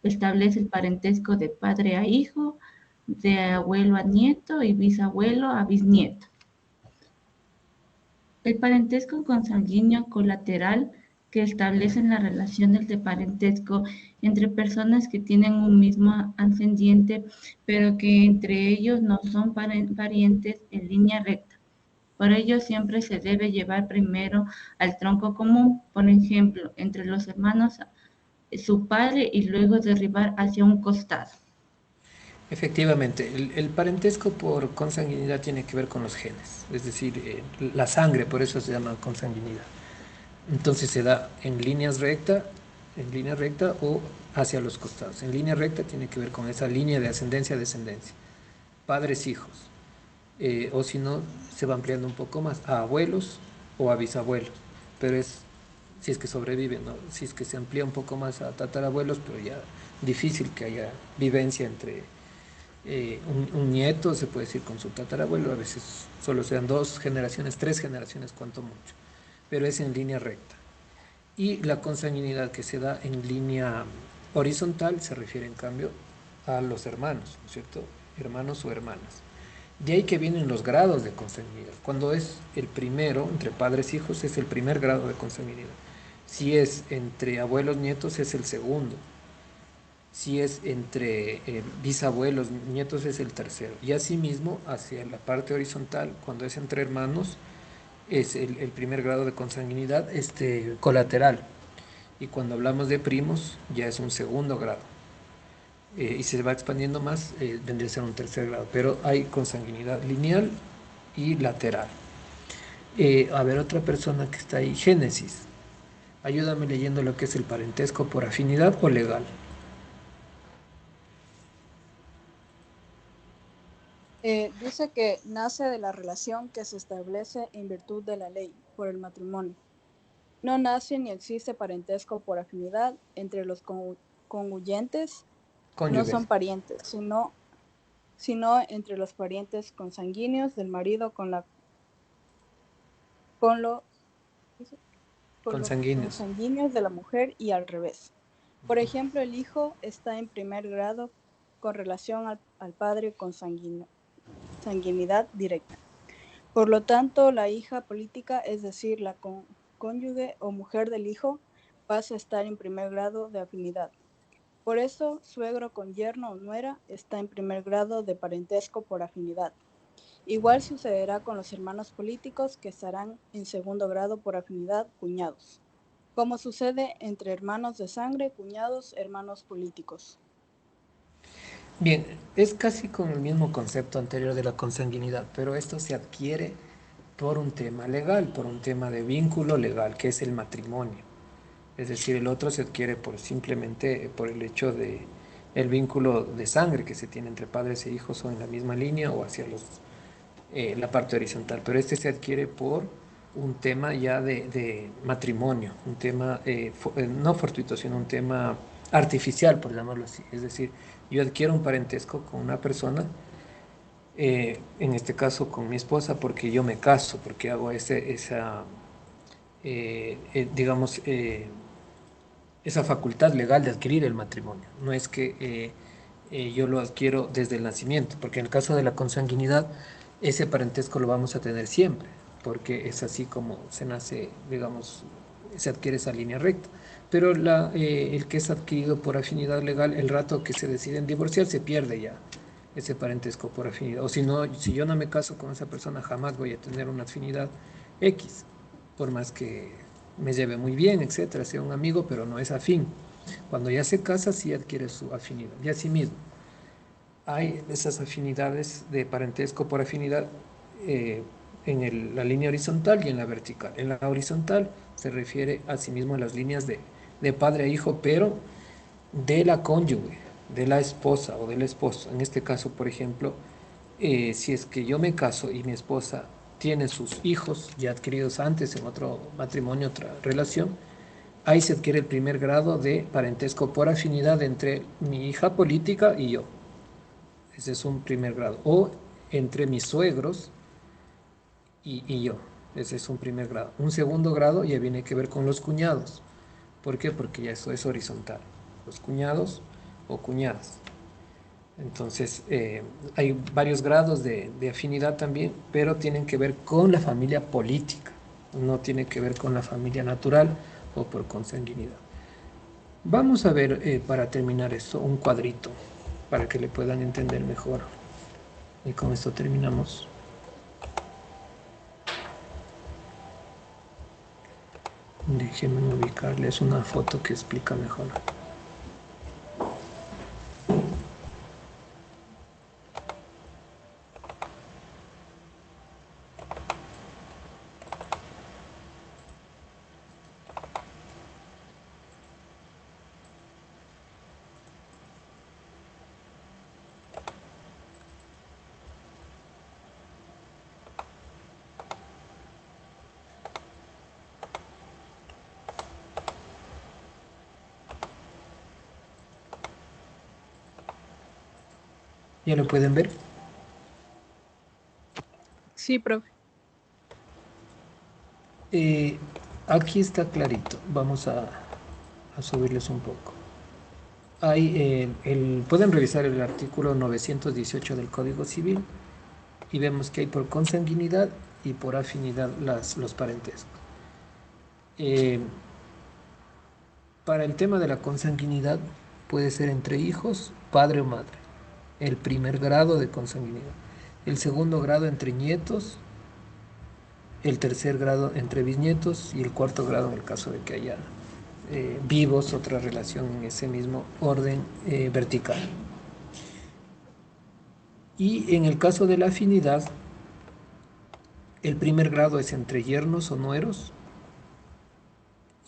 Establece el parentesco de padre a hijo, de abuelo a nieto y bisabuelo a bisnieto. El parentesco consanguíneo colateral que establecen las relaciones de parentesco entre personas que tienen un mismo ascendiente, pero que entre ellos no son parientes en línea recta. Por ello, siempre se debe llevar primero al tronco común, por ejemplo, entre los hermanos, su padre, y luego derribar hacia un costado. Efectivamente, el parentesco por consanguinidad tiene que ver con los genes, es decir, la sangre, por eso se llama consanguinidad. Entonces se da en línea recta o hacia los costados. En línea recta tiene que ver con esa línea de ascendencia a descendencia, padres, hijos, o si no, se va ampliando un poco más a abuelos o a bisabuelos, pero es si es que sobreviven, ¿no? Si es que se amplía un poco más a tatarabuelos, pero ya difícil que haya vivencia entre un nieto, se puede decir, con su tatarabuelo, a veces solo sean 2 generaciones, 3 generaciones, cuanto mucho, pero es en línea recta. Y la consanguinidad que se da en línea horizontal se refiere en cambio a los hermanos, ¿no es cierto? Hermanos o hermanas. De ahí que vienen los grados de consanguinidad. Cuando es el primero, entre padres e hijos, es el primer grado de consanguinidad. Si es entre abuelos nietos, es el segundo. Si es entre bisabuelos nietos, es el tercero. Y asimismo, hacia la parte horizontal, cuando es entre hermanos, es el primer grado de consanguinidad colateral. Y cuando hablamos de primos, ya es un segundo grado. Y se va expandiendo más, vendría a ser un tercer grado. Pero hay consanguinidad lineal y lateral. A ver, otra persona que está ahí, Génesis. Ayúdame leyendo lo que es el parentesco por afinidad o legal. Dice que nace de la relación que se establece en virtud de la ley por el matrimonio. No nace ni existe parentesco por afinidad entre los congüyentes, no Cónyuges. son parientes, sino entre los parientes consanguíneos del marido con los Consanguíneos. consanguíneos de la mujer y al revés. Por ejemplo, el hijo está en primer grado con relación al padre con sanguinidad directa. Por lo tanto, la hija política, es decir, la cónyuge o mujer del hijo, pasa a estar en primer grado de afinidad. Por eso, suegro con yerno o nuera está en primer grado de parentesco por afinidad. Igual sucederá con los hermanos políticos, que estarán en segundo grado por afinidad, cuñados. Como sucede entre hermanos de sangre, cuñados, hermanos políticos. Bien, es casi con el mismo concepto anterior de la consanguinidad, pero esto se adquiere por un tema legal, por un tema de vínculo legal, que es el matrimonio. Es decir, el otro se adquiere por simplemente por el hecho de el vínculo de sangre que se tiene entre padres e hijos o en la misma línea o hacia la parte horizontal. Pero este se adquiere por un tema ya de matrimonio, un tema no fortuito, sino un tema artificial, por llamarlo así. Es decir, yo adquiero un parentesco con una persona, en este caso con mi esposa, porque yo me caso, porque hago digamos, esa facultad legal de adquirir el matrimonio. No es que yo lo adquiero desde el nacimiento, porque en el caso de la consanguinidad, ese parentesco lo vamos a tener siempre, porque es así como se nace, digamos, se adquiere esa línea recta. Pero el que es adquirido por afinidad legal, el rato que se deciden divorciar, se pierde ya ese parentesco por afinidad. O si no, si yo no me caso con esa persona, jamás voy a tener una afinidad X, por más que me lleve muy bien, etcétera, sea un amigo, pero no es afín. Cuando ya se casa, sí adquiere su afinidad. Y así mismo, hay esas afinidades de parentesco por afinidad la línea horizontal y en la vertical. En la horizontal se refiere a sí mismo a las líneas de padre a hijo, pero de la cónyuge, de la esposa o del esposo. En este caso, por ejemplo, si es que yo me caso y mi esposa tiene sus hijos ya adquiridos antes en otro matrimonio, otra relación, ahí se adquiere el primer grado de parentesco por afinidad entre mi hija política y yo. Ese es un primer grado. O entre mis suegros y yo. Ese es un primer grado. Un segundo grado ya viene que ver con los cuñados. ¿Por qué? Porque ya eso es horizontal. Los cuñados o cuñadas. Entonces, hay varios grados de afinidad también, pero tienen que ver con la familia política, no tiene que ver con la familia natural o por consanguinidad. Vamos a ver, para terminar esto, un cuadrito para que le puedan entender mejor. Y con esto terminamos. Déjenme ubicarles una foto que explica mejor. ¿Ya lo pueden ver? Sí, profe. Eh, Aquí está clarito. Vamos a subirles un poco. Pueden revisar el artículo 918 del Código Civil y vemos que hay por consanguinidad y por afinidad los parentescos. Eh, para el tema de la consanguinidad puede ser entre hijos, padre o madre, el primer grado de consanguinidad. El segundo grado entre nietos, el tercer grado entre bisnietos y el cuarto grado en el caso de que haya vivos, otra relación en ese mismo orden vertical. Y en el caso de la afinidad, el primer grado es entre yernos o nueros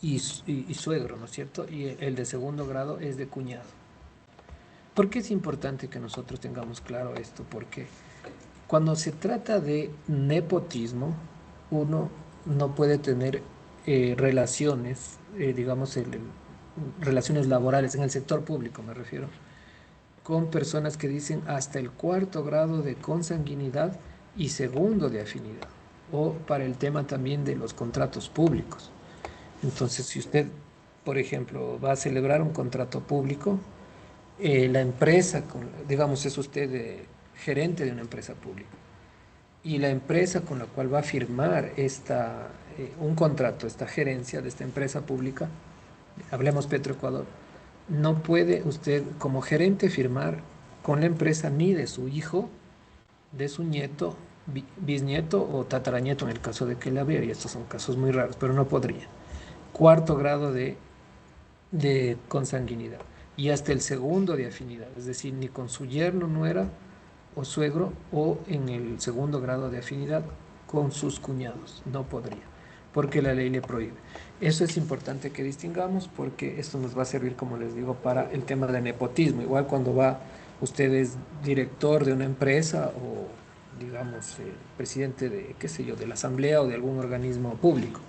y suegro, ¿no es cierto? Y el de segundo grado es de cuñado. ¿Por qué es importante que nosotros tengamos claro esto? Porque cuando se trata de nepotismo, uno no puede tener relaciones, digamos, relaciones laborales en el sector público, me refiero, con personas que dicen hasta el cuarto grado de consanguinidad y segundo de afinidad, o para el tema también de los contratos públicos. Entonces, si usted, por ejemplo, va a celebrar un contrato público, la empresa, digamos, es usted gerente de una empresa pública, y la empresa con la cual va a firmar un contrato, esta gerencia de esta empresa pública, hablemos Petroecuador, no puede usted como gerente firmar con la empresa ni de su hijo, de su nieto, bisnieto o tataranieto en el caso de que la vea, y estos son casos muy raros, pero no podría. Cuarto grado de consanguinidad. y hasta el segundo de afinidad, es decir, ni con su yerno, nuera o suegro, o en el segundo grado de afinidad con sus cuñados, no podría, porque la ley le prohíbe. Eso es importante que distingamos porque esto nos va a servir, como les digo, para el tema de nepotismo. Igual cuando va, usted es director de una empresa o, digamos, presidente de, qué sé yo, de la asamblea o de algún organismo público.